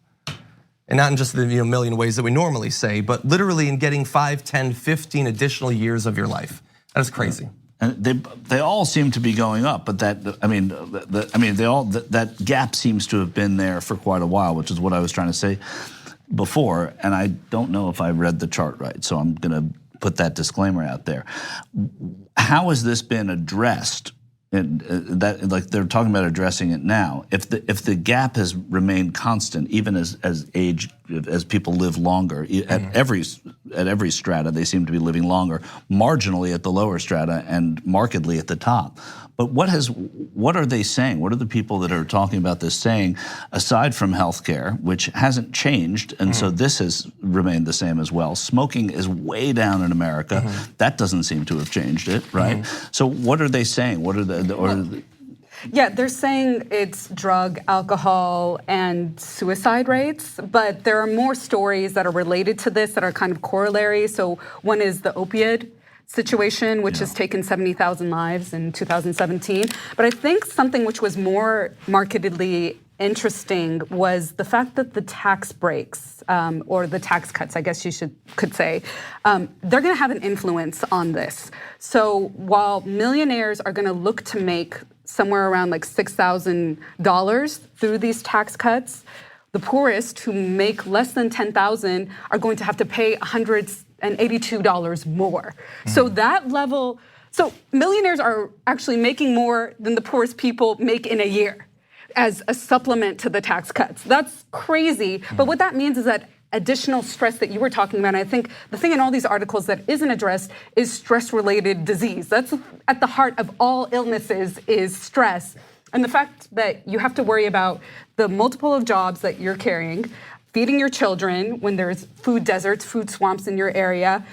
And not in just the million ways that we normally say, but literally in getting 5, 10, 15 additional years of your life. That is crazy. And they all seem to be going up, but that gap seems to have been there for quite a while, which is what I was trying to say before. And I don't know if I read the chart right, so I'm going to put that disclaimer out there. How has this been addressed? And that, like, they're talking about addressing it now. If the gap has remained constant, even as people live longer, at every strata, they seem to be living longer, marginally at the lower strata and markedly at the top. But what are they saying? What are the people that are talking about this saying, aside from healthcare, which hasn't changed, and so this has remained the same as well? Smoking is way down in America. That doesn't seem to have changed it, right? So what are they saying? What are Yeah, they're saying it's drug, alcohol, and suicide rates, but there are more stories that are related to this that are kind of corollary. So one is the opioid situation, which has taken 70,000 lives in 2017. But I think something which was more markedly interesting was the fact that the tax breaks, or the tax cuts, I guess you could say, they're gonna have an influence on this. So while millionaires are gonna look to make somewhere around like $6,000 through these tax cuts, the poorest who make less than $10,000 are going to have to pay $182 more. So that level, so millionaires are actually making more than the poorest people make in a year as a supplement to the tax cuts. That's crazy. But what that means is that additional stress that you were talking about, and I think the thing in all these articles that isn't addressed is stress-related disease. That's at the heart of all illnesses, is stress. And the fact that you have to worry about the multiple of jobs that you're carrying, feeding your children when there's food deserts, food swamps in your area,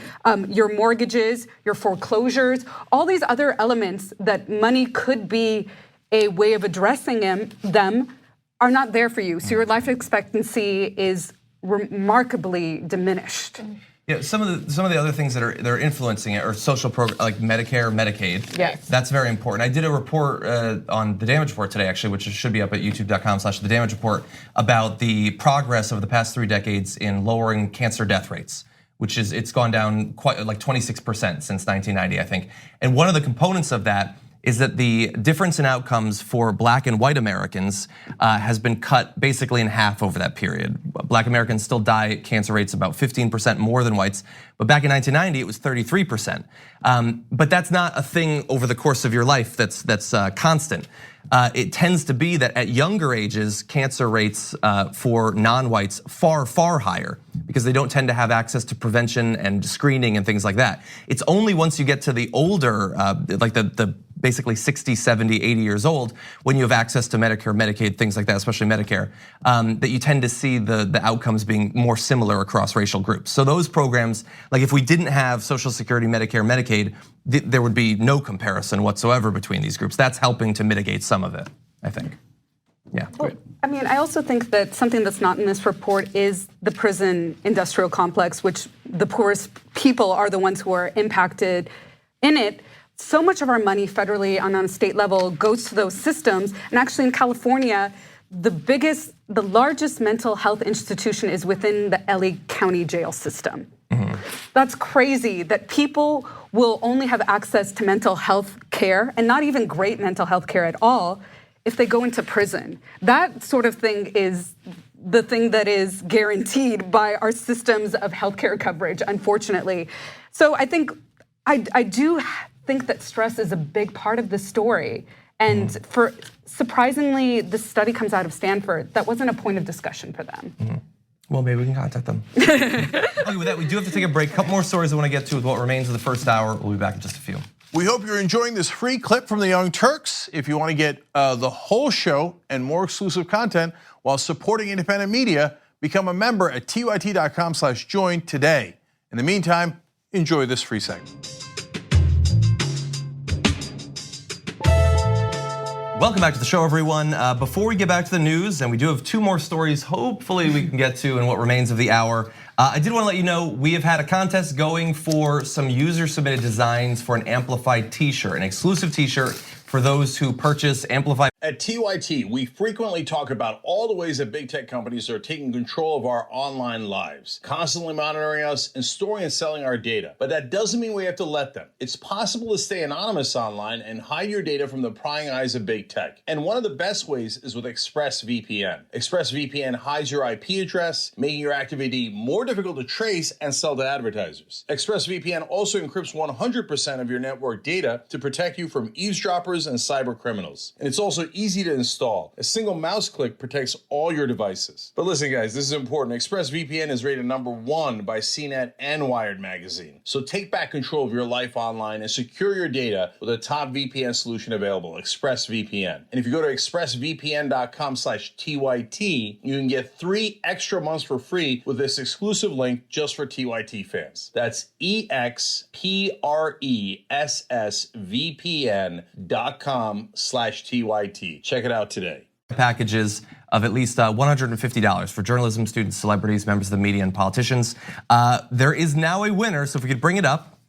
your mortgages, your foreclosures, all these other elements that money could be a way of addressing them are not there for you. So your life expectancy is remarkably diminished. Yeah, some of the other things that are influencing it are social programs like Medicare, Medicaid. Yes. That's very important. I did a report on the Damage Report today, actually, which should be up at youtube.com/The Damage Report, about the progress over the past 3 decades in lowering cancer death rates, which is, it's gone down quite like 26% since 1990, I think. And one of the components of that is that the difference in outcomes for Black and white Americans has been cut basically in half over that period. Black Americans still die at cancer rates about 15% more than whites, but back in 1990 it was 33%. But that's not a thing over the course of your life that's constant. It tends to be that at younger ages, cancer rates for non-whites far, far higher because they don't tend to have access to prevention and screening and things like that. It's only once you get to the older, like the basically 60, 70, 80 years old, when you have access to Medicare, Medicaid, things like that, especially Medicare, that you tend to see the outcomes being more similar across racial groups. So those programs, like if we didn't have Social Security, Medicare, Medicaid, there would be no comparison whatsoever between these groups. That's helping to mitigate some of it, I think. Yeah. Well, I mean, I also think that something that's not in this report is the prison industrial complex, which the poorest people are the ones who are impacted in it. So much of our money federally and on a state level goes to those systems. And actually in California, the largest mental health institution is within the LA County jail system. That's crazy that people will only have access to mental health care, and not even great mental health care at all, if they go into prison. That sort of thing is the thing that is guaranteed by our systems of healthcare coverage, unfortunately. So I think, I do think that stress is a big part of the story. And surprisingly, this study comes out of Stanford. That wasn't a point of discussion for them. Well, maybe we can contact them. Okay, with that, we do have to take a break. A couple more stories I want to get to with what remains of the first hour. We'll be back in just a few. We hope you're enjoying this free clip from the Young Turks. If you want to get the whole show and more exclusive content while supporting independent media, become a member at tyt.com/join today. In the meantime, enjoy this free segment. Welcome back to the show, everyone. Before we get back to the news, and we do have two more stories hopefully we can get to in what remains of the hour, I did want to let you know we have had a contest going for some user-submitted designs for an Amplified t-shirt, an exclusive t-shirt for those who purchase Amplified. At TYT, we frequently talk about all the ways that big tech companies are taking control of our online lives, constantly monitoring us and storing and selling our data. But that doesn't mean we have to let them. It's possible to stay anonymous online and hide your data from the prying eyes of big tech. And one of the best ways is with ExpressVPN. ExpressVPN hides your IP address, making your activity more difficult to trace and sell to advertisers. ExpressVPN also encrypts 100% of your network data to protect you from eavesdroppers and cyber criminals. And it's also easy to install. A single mouse click protects all your devices. But listen, guys, this is important. ExpressVPN is rated #1 by CNET and Wired magazine. So take back control of your life online and secure your data with a top VPN solution available, ExpressVPN. And if you go to expressvpn.com/TYT, you can get 3 extra months for free with this exclusive link just for TYT fans. That's expressvpn.com/TYT. Check it out today. Packages of at least $150 for journalism students, celebrities, members of the media, and politicians. There is now a winner, so if we could bring it up.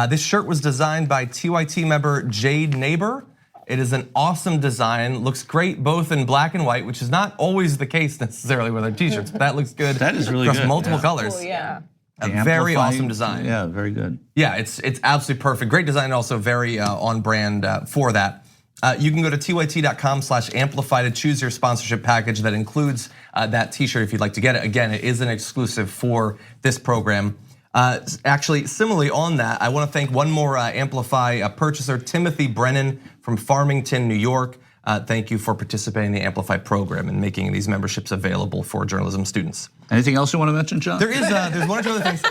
This shirt was designed by TYT member Jade Neighbor. It is an awesome design, looks great both in black and white, which is not always the case necessarily with our t-shirts, but that looks good. That is really across good, multiple yeah. colors. Cool, yeah. A very awesome design. Yeah, very good. Yeah, it's absolutely perfect. Great design, and also very on brand for that. You can go to tyt.com/amplify to choose your sponsorship package that includes that t-shirt if you'd like to get it. Again, it is an exclusive for this program. Actually, similarly on that, I want to thank one more Amplify purchaser, Timothy Brennan from Farmington, New York. Thank you for participating in the Amplify program and making these memberships available for journalism students. Anything else you want to mention, John? There is, there's one or two other things.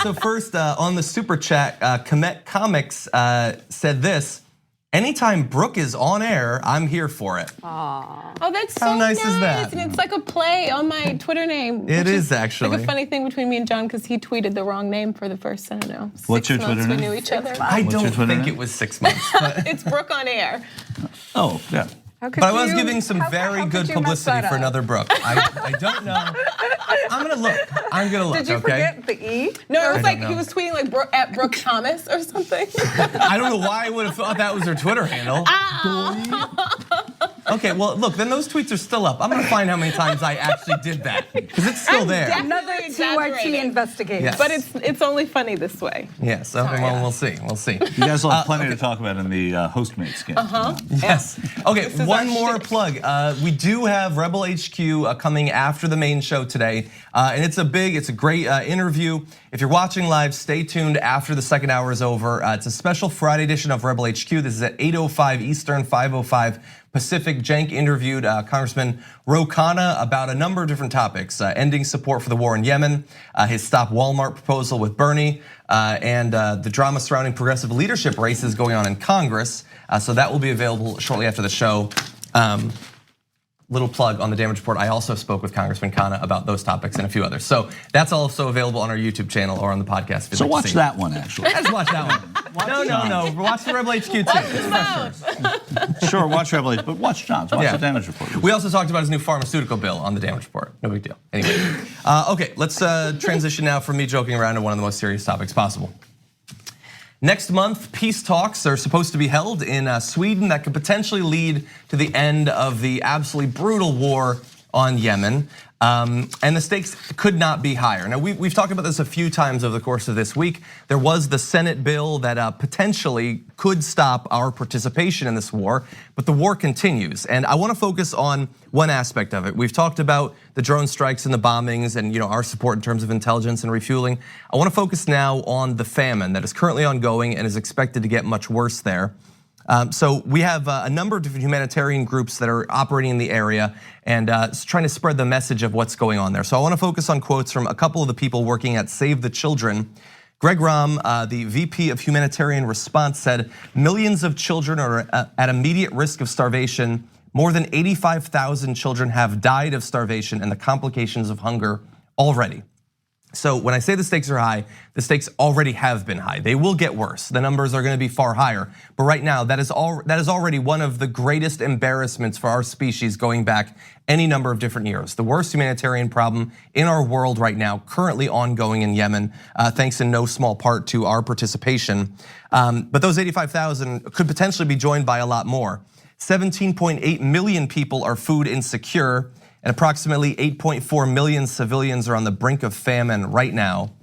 So first, on the super chat, Komet Comics said this: anytime Brooke is on air, I'm here for it. Oh, that's so How nice is that? And it's like a play on my Twitter name. It which is actually. like a funny thing between me and John because he tweeted the wrong name for the first, I don't know, What's your 6 months Twitter we name? knew each other. I What's your don't Twitter think name? it was 6 months. But It's Brooke on air. Oh, yeah. But I was giving some very good publicity for another Brooke. I don't know. I'm gonna look. Did you okay? forget the E? No, it was like know. he was tweeting like at Brooke Thomas or something. I don't know why I would have thought that was her Twitter handle. Okay, well, look, then those tweets are still up. I'm gonna find how many times I actually did that because it's still there. Another TYT exaggerating. investigation. Yes. But it's only funny this way. Yes. Okay. Well, we'll see. We'll see. You guys will have plenty to talk about in the Hostmates game. Yes. Okay, is one our more shtick. plug. We do have Rebel HQ coming after the main show today. And it's a great interview. If you're watching live, stay tuned after the second hour is over. It's a special Friday edition of Rebel HQ. This is at 8:05 Eastern, 5:05 Pacific. Cenk interviewed Congressman Ro Khanna about a number of different topics, ending support for the war in Yemen, his Stop Walmart proposal with Bernie, and the drama surrounding progressive leadership races going on in Congress. So that will be available shortly after the show. little plug on the Damage Report. I also spoke with Congressman Khanna about those topics and a few others. So that's also available on our YouTube channel or on the podcast. So watch that one, actually. Just watch that one. No. Watch the Rebel HQ too. It's fresher. Sure, watch Rebel HQ, but watch John's. Watch the Damage Report. We also talked about his new pharmaceutical bill on the Damage Report. No big deal. Anyway, okay, let's transition now from me joking around to one of the most serious topics possible. Next month, peace talks are supposed to be held in Sweden that could potentially lead to the end of the absolutely brutal war on Yemen. And the stakes could not be higher. Now, we've talked about this a few times over the course of this week. There was the Senate bill that potentially could stop our participation in this war, but the war continues. And I wanna focus on one aspect of it. We've talked about the drone strikes and the bombings and our support in terms of intelligence and refueling. I wanna focus now on the famine that is currently ongoing and is expected to get much worse there. So we have a number of different humanitarian groups that are operating in the area and trying to spread the message of what's going on there. So I want to focus on quotes from a couple of the people working at Save the Children. Greg Rahm, the VP of Humanitarian Response, said millions of children are at immediate risk of starvation. More than 85,000 children have died of starvation and the complications of hunger already. So when I say the stakes are high, the stakes already have been high. They will get worse. The numbers are going to be far higher. But right now, that is already one of the greatest embarrassments for our species going back any number of different years. The worst humanitarian problem in our world right now, currently ongoing in Yemen, thanks in no small part to our participation. But those 85,000 could potentially be joined by a lot more. 17.8 million people are food insecure, and approximately 8.4 million civilians are on the brink of famine right now.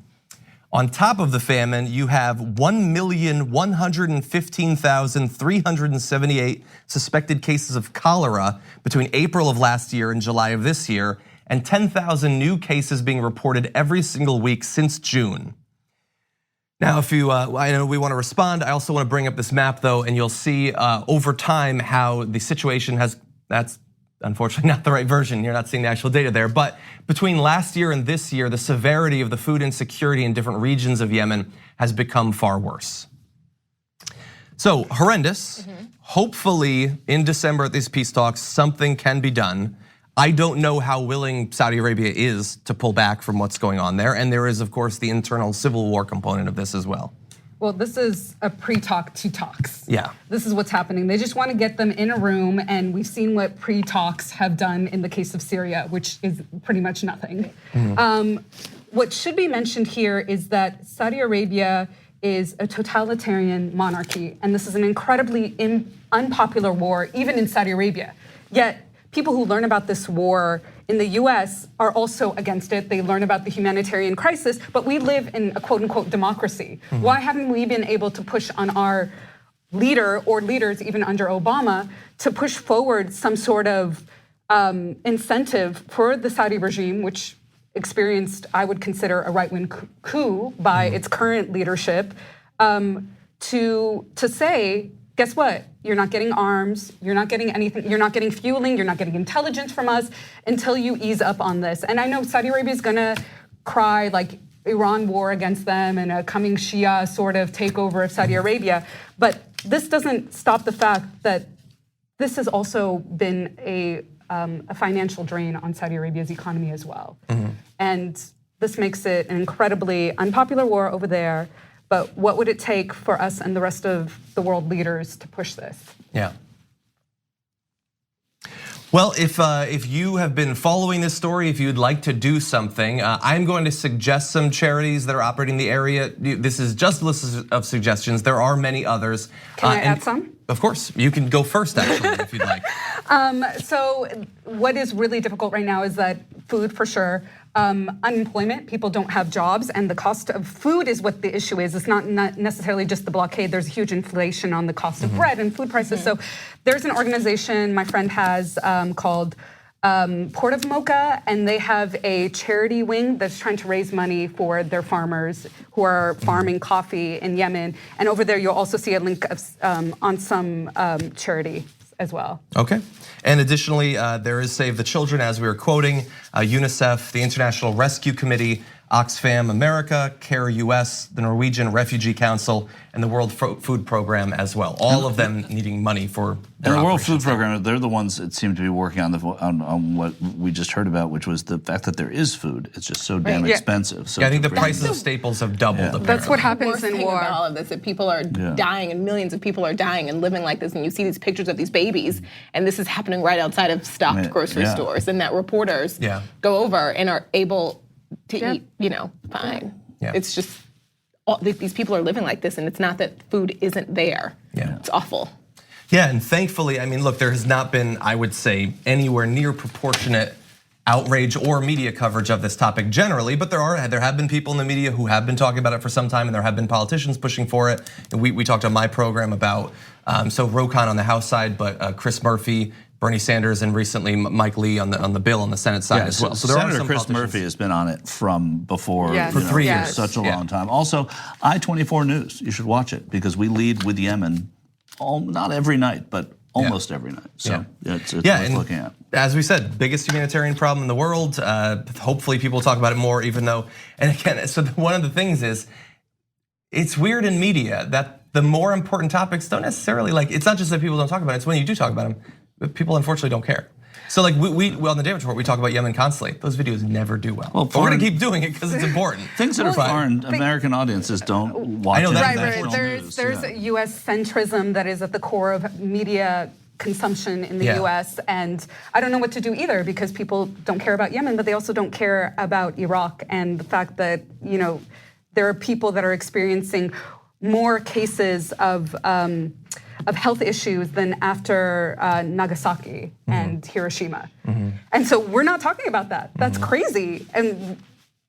On top of the famine, you have 1,115,378 suspected cases of cholera between April of last year and July of this year, and 10,000 new cases being reported every single week since June. Now, if you, I know we want to respond, I also want to bring up this map though, and you'll see over time how the situation that's unfortunately not the right version, you're not seeing the actual data there, but between last year and this year, the severity of the food insecurity in different regions of Yemen has become far worse. So horrendous. Hopefully in December at these peace talks, something can be done. I don't know how willing Saudi Arabia is to pull back from what's going on there. And there is, of course, the internal civil war component of this as well. Well, this is a pre-talk to talks. Yeah. This is what's happening. They just want to get them in a room, and we've seen what pre-talks have done in the case of Syria, which is pretty much nothing. What should be mentioned here is that Saudi Arabia is a totalitarian monarchy, and this is an incredibly unpopular war, even in Saudi Arabia. Yet, people who learn about this war in the US are also against it. They learn about the humanitarian crisis, but we live in a quote unquote democracy. Why haven't we been able to push on our leader or leaders, even under Obama, to push forward some sort of incentive for the Saudi regime, which experienced, I would consider, a right-wing coup by its current leadership, to say, guess what? You're not getting arms, you're not getting anything, you're not getting fueling, you're not getting intelligence from us until you ease up on this. And I know Saudi Arabia is gonna cry like Iran war against them and a coming Shia sort of takeover of Saudi Arabia, but this doesn't stop the fact that this has also been a financial drain on Saudi Arabia's economy as well. And this makes it an incredibly unpopular war over there. But what would it take for us and the rest of the world leaders to push this? Yeah. Well, if you have been following this story, if you'd like to do something, I'm going to suggest some charities that are operating in the area. This is just a list of suggestions. There are many others. Can I add some? Of course, you can go first actually if you'd like. So what is really difficult right now is that food for sure. Unemployment, people don't have jobs, and the cost of food is what the issue is. It's not necessarily just the blockade. There's huge inflation on the cost of bread and food prices. So there's an organization my friend has called Port of Mocha, and they have a charity wing that's trying to raise money for their farmers who are farming coffee in Yemen. And over there, you'll also see a link on some charity as well. Okay. And additionally, there is Save the Children, as we were quoting, UNICEF, the International Rescue Committee, Oxfam America, CARE US, the Norwegian Refugee Council, and the World Food Program as well. All of them needing money for their And the World operations. Food Program, they're the ones that seem to be working on what we just heard about, which was the fact that there is food. It's just so damn Yeah. expensive. So Yeah, I think to the bring- prices of staples have doubled. Apparently. That's what The happens worst in thing war. about all of this, that people are dying and millions of people are dying and living like this, and you see these pictures of these babies, and this is happening right outside of stocked grocery stores, and that reporters go over and are able to eat, fine. Yeah. It's just these people are living like this, and it's not that food isn't there. Yeah. It's awful. Yeah, and thankfully, I mean, look, there has not been, I would say, anywhere near proportionate outrage or media coverage of this topic generally, but there have been people in the media who have been talking about it for some time, and there have been politicians pushing for it. And we talked on my program about so Rokon on the House side, but Chris Murphy, Bernie Sanders, and recently Mike Lee on the bill on the Senate side as well. So there Senator are some Chris politicians. Murphy has been on it from before Yes. For 3 years. for such a Yeah. long time. Also, I-24 News, you should watch it because we lead with Yemen, not every night, but almost every night. So it's worth and looking at. As we said, biggest humanitarian problem in the world. Hopefully people talk about it more, even though, and again, so one of the things is, it's weird in media that the more important topics don't necessarily, it's not just that people don't talk about it, it's when you do talk about them, but people unfortunately don't care. So we on the David Report, we talk about Yemen constantly. Those videos never do well. But we're gonna keep doing it because it's important. Things that are foreign, American audiences don't watch. I know that- international Right. news, There's yeah. U.S. centrism that is at the core of media consumption in the U.S. And I don't know what to do either because people don't care about Yemen, but they also don't care about Iraq and the fact that there are people that are experiencing more cases of health issues than after Nagasaki and Hiroshima. And so we're not talking about that. That's crazy. And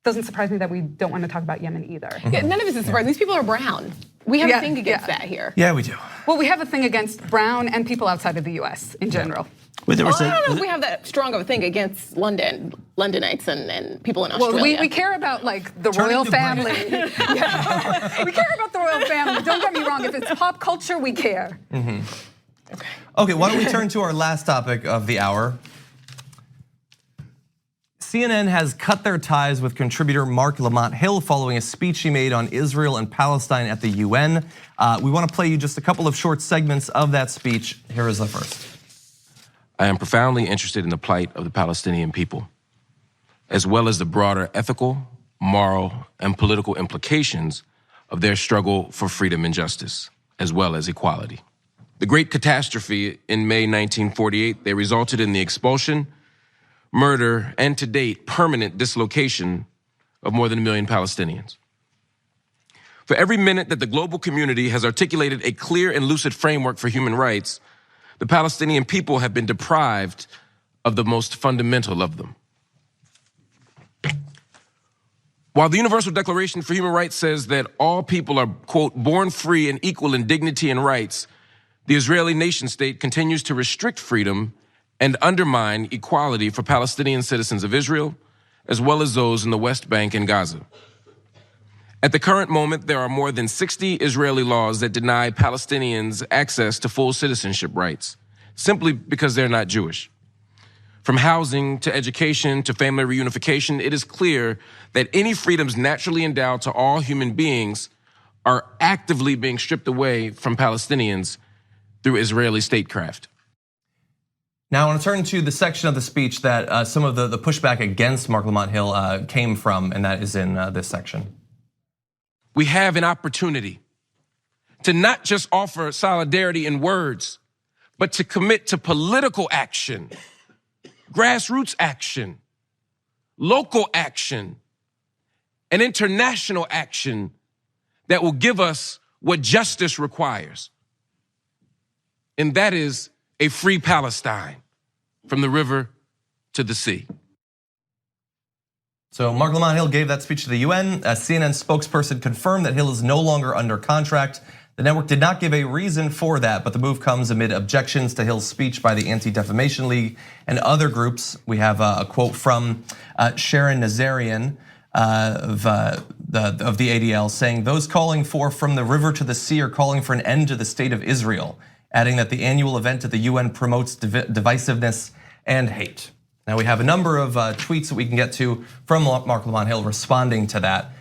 doesn't surprise me that we don't want to talk about Yemen either. Yeah, none of us is surprising. These people are brown. We have a thing against that here. Yeah, we do. Well, we have a thing against brown and people outside of the U.S. in general. Wait, there Well, was I don't know if we have that strong of a thing against Londonites and people in Australia. Well, we care about the royal family. Yeah. We care about the royal family. Don't get me wrong. If it's pop culture, we care. Okay, why don't we turn to our last topic of the hour. CNN has cut their ties with contributor Mark Lamont Hill following a speech he made on Israel and Palestine at the UN. We want to play you just a couple of short segments of that speech. Here is the first. I am profoundly interested in the plight of the Palestinian people, as well as the broader ethical, moral, and political implications of their struggle for freedom and justice, as well as equality. The Great Catastrophe in May 1948, they resulted in the expulsion, murder, and to date, permanent dislocation of more than 1 million Palestinians. For every minute that the global community has articulated a clear and lucid framework for human rights, the Palestinian people have been deprived of the most fundamental of them. While the Universal Declaration for Human Rights says that all people are, quote, born free and equal in dignity and rights, the Israeli nation state continues to restrict freedom and undermine equality for Palestinian citizens of Israel, as well as those in the West Bank and Gaza. At the current moment, there are more than 60 Israeli laws that deny Palestinians access to full citizenship rights, simply because they're not Jewish. From housing to education to family reunification, it is clear that any freedoms naturally endowed to all human beings are actively being stripped away from Palestinians through Israeli statecraft. Now I want to turn to the section of the speech that some of the pushback against Mark Lamont Hill came from, and that is in this section. We have an opportunity to not just offer solidarity in words, but to commit to political action, grassroots action, local action, and international action that will give us what justice requires. And that is a free Palestine from the river to the sea. So Mark Lamont Hill gave that speech to the UN. A CNN spokesperson confirmed that Hill is no longer under contract. The network did not give a reason for that, but the move comes amid objections to Hill's speech by the Anti-Defamation League and other groups. We have a quote from Sharon Nazarian of the ADL saying, "Those calling for from the river to the sea are calling for an end to the state of Israel," adding that the annual event at the UN promotes divisiveness and hate. Now we have a number of tweets that we can get to from Mark Lamont Hill responding to that.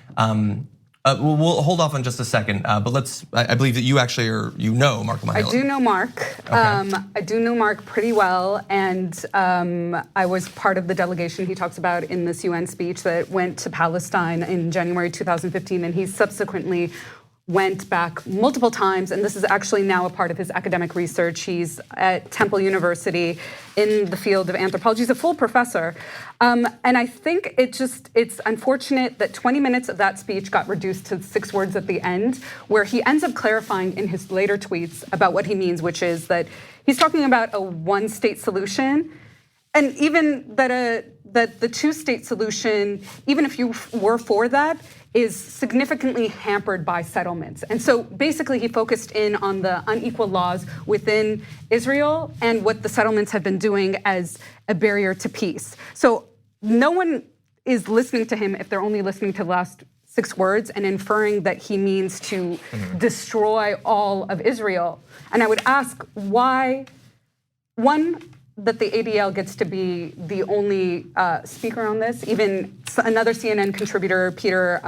We'll hold off on just a second, but I believe that you actually Mark Lamont Hill. I do know Mark. Okay. I do know Mark pretty well, and I was part of the delegation he talks about in this UN speech that went to Palestine in January 2015, and he subsequently went back multiple times, and this is actually now a part of his academic research. He's at Temple University in the field of anthropology. He's a full professor. And I think it's unfortunate that 20 minutes of that speech got reduced to 6 words at the end, where he ends up clarifying in his later tweets about what he means, which is that he's talking about a one-state solution, and even that the two-state solution, even if you were for that, is significantly hampered by settlements. And so basically he focused in on the unequal laws within Israel and what the settlements have been doing as a barrier to peace. So no one is listening to him if they're only listening to the last 6 words and inferring that he means to destroy all of Israel. And I would ask why, one, that the ADL gets to be the only speaker on this. Even another CNN contributor, Peter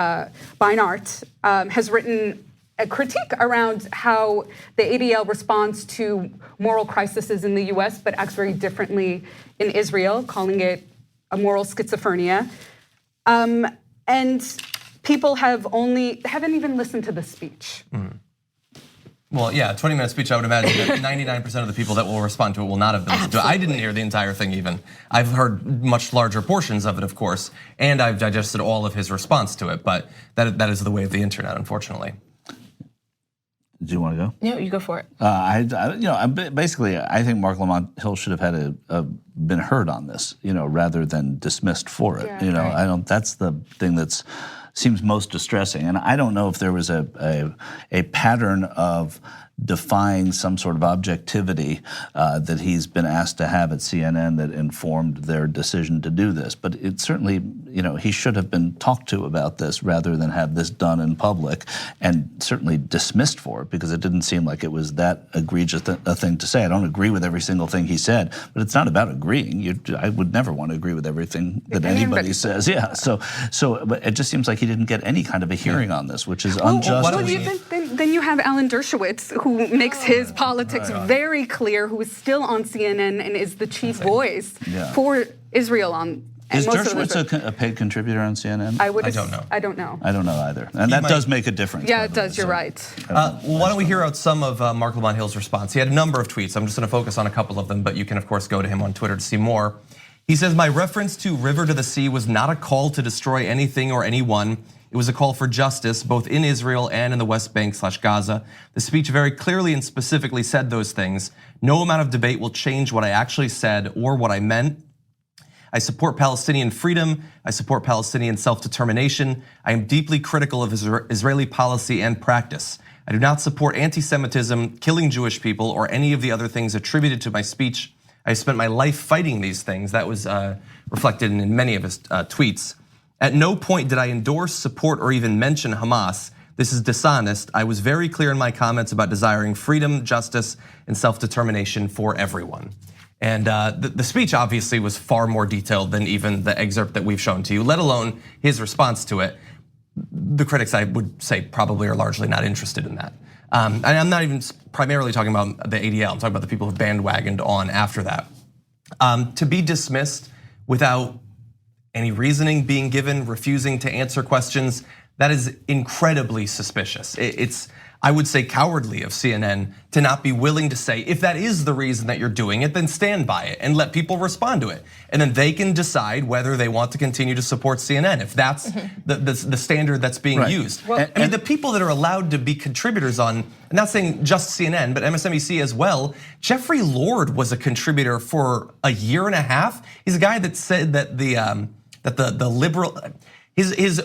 Beinart, has written a critique around how the ADL responds to moral crises in the US, but acts very differently in Israel, calling it a moral schizophrenia. And people haven't even listened to the speech. Well, yeah, 20-minute speech, I would imagine that 99% of the people that will respond to it will not have been listened to it. I didn't hear the entire thing even. I've heard much larger portions of it, of course, and I've digested all of his response to it, but that is the way of the internet, unfortunately. Do you want to go? No, you go for it. Basically, I think Mark Lamont Hill should have had been heard on this, rather than dismissed for it. Yeah, right. That's the thing that's seems most distressing. And I don't know if there was a pattern of defying some sort of objectivity that he's been asked to have at CNN that informed their decision to do this. But it certainly, he should have been talked to about this rather than have this done in public, and certainly dismissed for it, because it didn't seem like it was that egregious a thing to say. I don't agree with every single thing he said, but it's not about agreeing. I would never want to agree with everything that anybody says. Yeah. So but it just seems like he didn't get any kind of a hearing on this, which is unjust. Then you have Alan Dershowitz, who makes his politics very clear, who is still on CNN and is the chief voice for Israel on. Is Dershowitz a paid contributor on CNN? I don't know. I don't know. I don't know either. And that does make a difference. Yeah, it does. You're right. Why don't we hear out some of Mark Lamont Hill's response? He had a number of tweets. I'm just going to focus on a couple of them, but you can, of course, go to him on Twitter to see more. He says, my reference to River to the Sea was not a call to destroy anything or anyone. It was a call for justice, both in Israel and in the West Bank/Gaza. The speech very clearly and specifically said those things. No amount of debate will change what I actually said or what I meant. I support Palestinian freedom. I support Palestinian self-determination. I am deeply critical of Israeli policy and practice. I do not support anti-Semitism, killing Jewish people, or any of the other things attributed to my speech. I spent my life fighting these things. That was reflected in many of his tweets. At no point did I endorse, support, or even mention Hamas. This is dishonest. I was very clear in my comments about desiring freedom, justice, and self-determination for everyone. And the speech obviously was far more detailed than even the excerpt that we've shown to you, let alone his response to it. The critics, I would say, probably are largely not interested in that. And I'm not even primarily talking about the ADL. I'm talking about the people who bandwagoned on after that. To be dismissed without any reasoning being given, refusing to answer questions, that is incredibly suspicious. It's, I would say, cowardly of CNN to not be willing to say, if that is the reason that you're doing it, then stand by it and let people respond to it. And then they can decide whether they want to continue to support CNN, if that's the standard that's being used. Well, I mean, the people that are allowed to be contributors on, I'm not saying just CNN, but MSNBC as well, Jeffrey Lord was a contributor for a year and a half. He's a guy that said that the liberal, his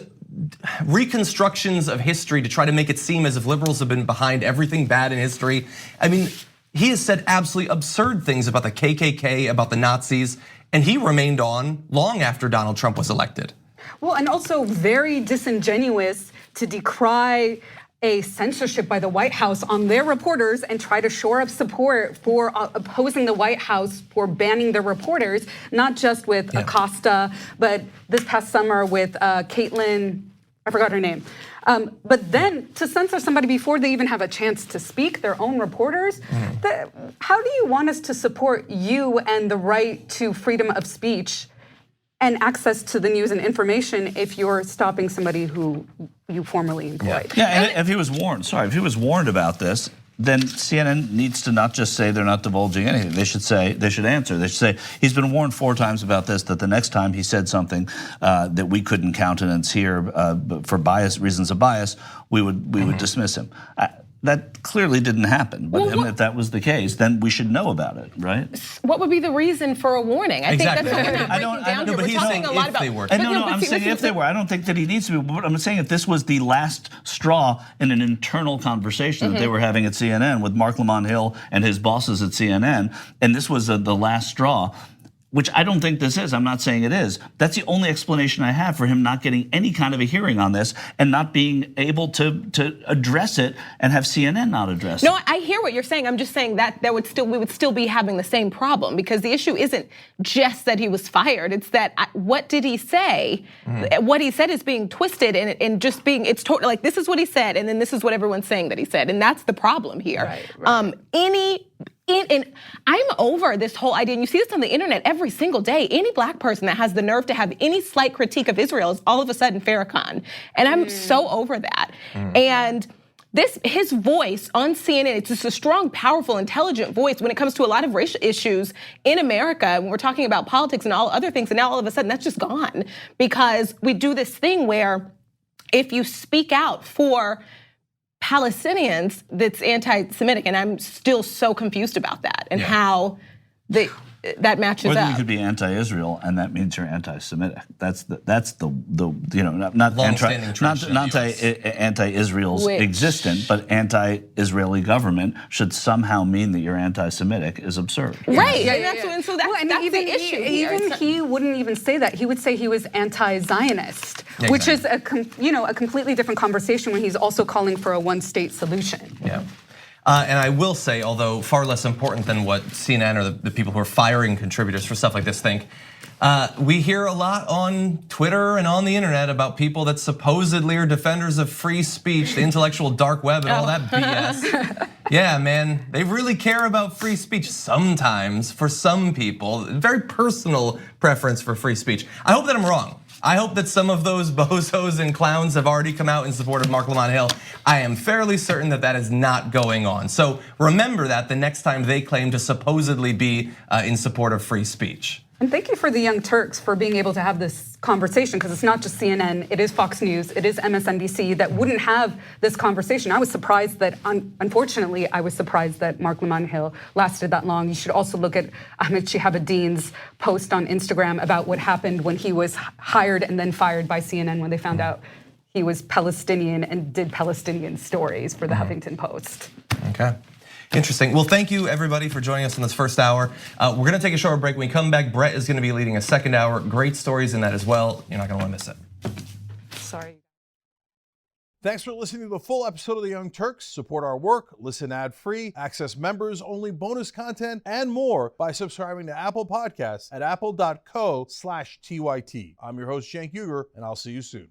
reconstructions of history to try to make it seem as if liberals have been behind everything bad in history. I mean, he has said absolutely absurd things about the KKK, about the Nazis, and he remained on long after Donald Trump was elected. Well, and also very disingenuous to decry a censorship by the White House on their reporters and try to shore up support for opposing the White House for banning their reporters, not just with Acosta, but this past summer with Caitlin, I forgot her name. But then to censor somebody before they even have a chance to speak, their own reporters, how do you want us to support you and the right to freedom of speech and access to the news and information if you're stopping somebody who you formerly employed? Yeah, and if he was warned about this, then CNN needs to not just say they're not divulging anything. They should answer. They should say, he's been warned 4 times about this, that the next time he said something that we couldn't countenance here for reasons of bias, we would dismiss him. That clearly didn't happen. But if that was the case, then we should know about it, right? What would be the reason for a warning? I think that's what we're not breaking down here. We're talking a lot about. I'm saying if they were. I don't think that he needs to be. But I'm saying if this was the last straw in an internal conversation that they were having at CNN with Mark Lamont Hill and his bosses at CNN, and this was the last straw, which I don't think this is. I'm not saying it is. That's the only explanation I have for him not getting any kind of a hearing on this and not being able to address it and have CNN not address it. No, I hear what you're saying. I'm just saying that we would still be having the same problem, because the issue isn't just that he was fired. It's that what did he say? What he said is being twisted and just being, it's totally like, this is what he said, and then this is what everyone's saying that he said, and that's the problem here. Right. And I'm over this whole idea, and you see this on the internet every single day. Any black person that has the nerve to have any slight critique of Israel is all of a sudden Farrakhan. And I'm so over that. And his voice on CNN, it's just a strong, powerful, intelligent voice when it comes to a lot of racial issues in America. When we're talking about politics and all other things, and now all of a sudden that's just gone, because we do this thing where if you speak out for Palestinians, that's anti-Semitic, and I'm still so confused about that and how that matches up. Or up. you could be anti-Israel, and that means you're anti-Semitic. That's the not anti-Israel's existent, but anti-Israeli government should somehow mean that you're anti-Semitic is absurd. Right, and so that's the issue. Even he wouldn't even say that. He would say he was anti-Zionist, which is a completely different conversation when he's also calling for a one-state solution. Yeah. And I will say, although far less important than what CNN or the people who are firing contributors for stuff like this think, we hear a lot on Twitter and on the internet about people that supposedly are defenders of free speech, the intellectual dark web and all that BS. Yeah, man, they really care about free speech sometimes for some people, very personal preference for free speech. I hope that I'm wrong. I hope that some of those bozos and clowns have already come out in support of Mark Lamont Hill. I am fairly certain that is not going on. So remember that the next time they claim to supposedly be in support of free speech. And thank you for the Young Turks for being able to have this conversation, because it's not just CNN, it is Fox News, it is MSNBC that wouldn't have this conversation. I was surprised that, unfortunately, I was surprised that Mark Lamont Hill lasted that long. You should also look at Ahmed Shihabuddin's post on Instagram about what happened when he was hired and then fired by CNN when they found out he was Palestinian and did Palestinian stories for the Huffington Post. Okay. Interesting. Well, thank you everybody for joining us in this first hour. We're gonna take a short break. When we come back, Brett is gonna be leading a second hour. Great stories in that as well. You're not gonna wanna miss it. Sorry. Thanks for listening to the full episode of The Young Turks. Support our work, listen ad-free, access members-only bonus content, and more by subscribing to Apple Podcasts at apple.co/TYT. I'm your host, Cenk Uygur, and I'll see you soon.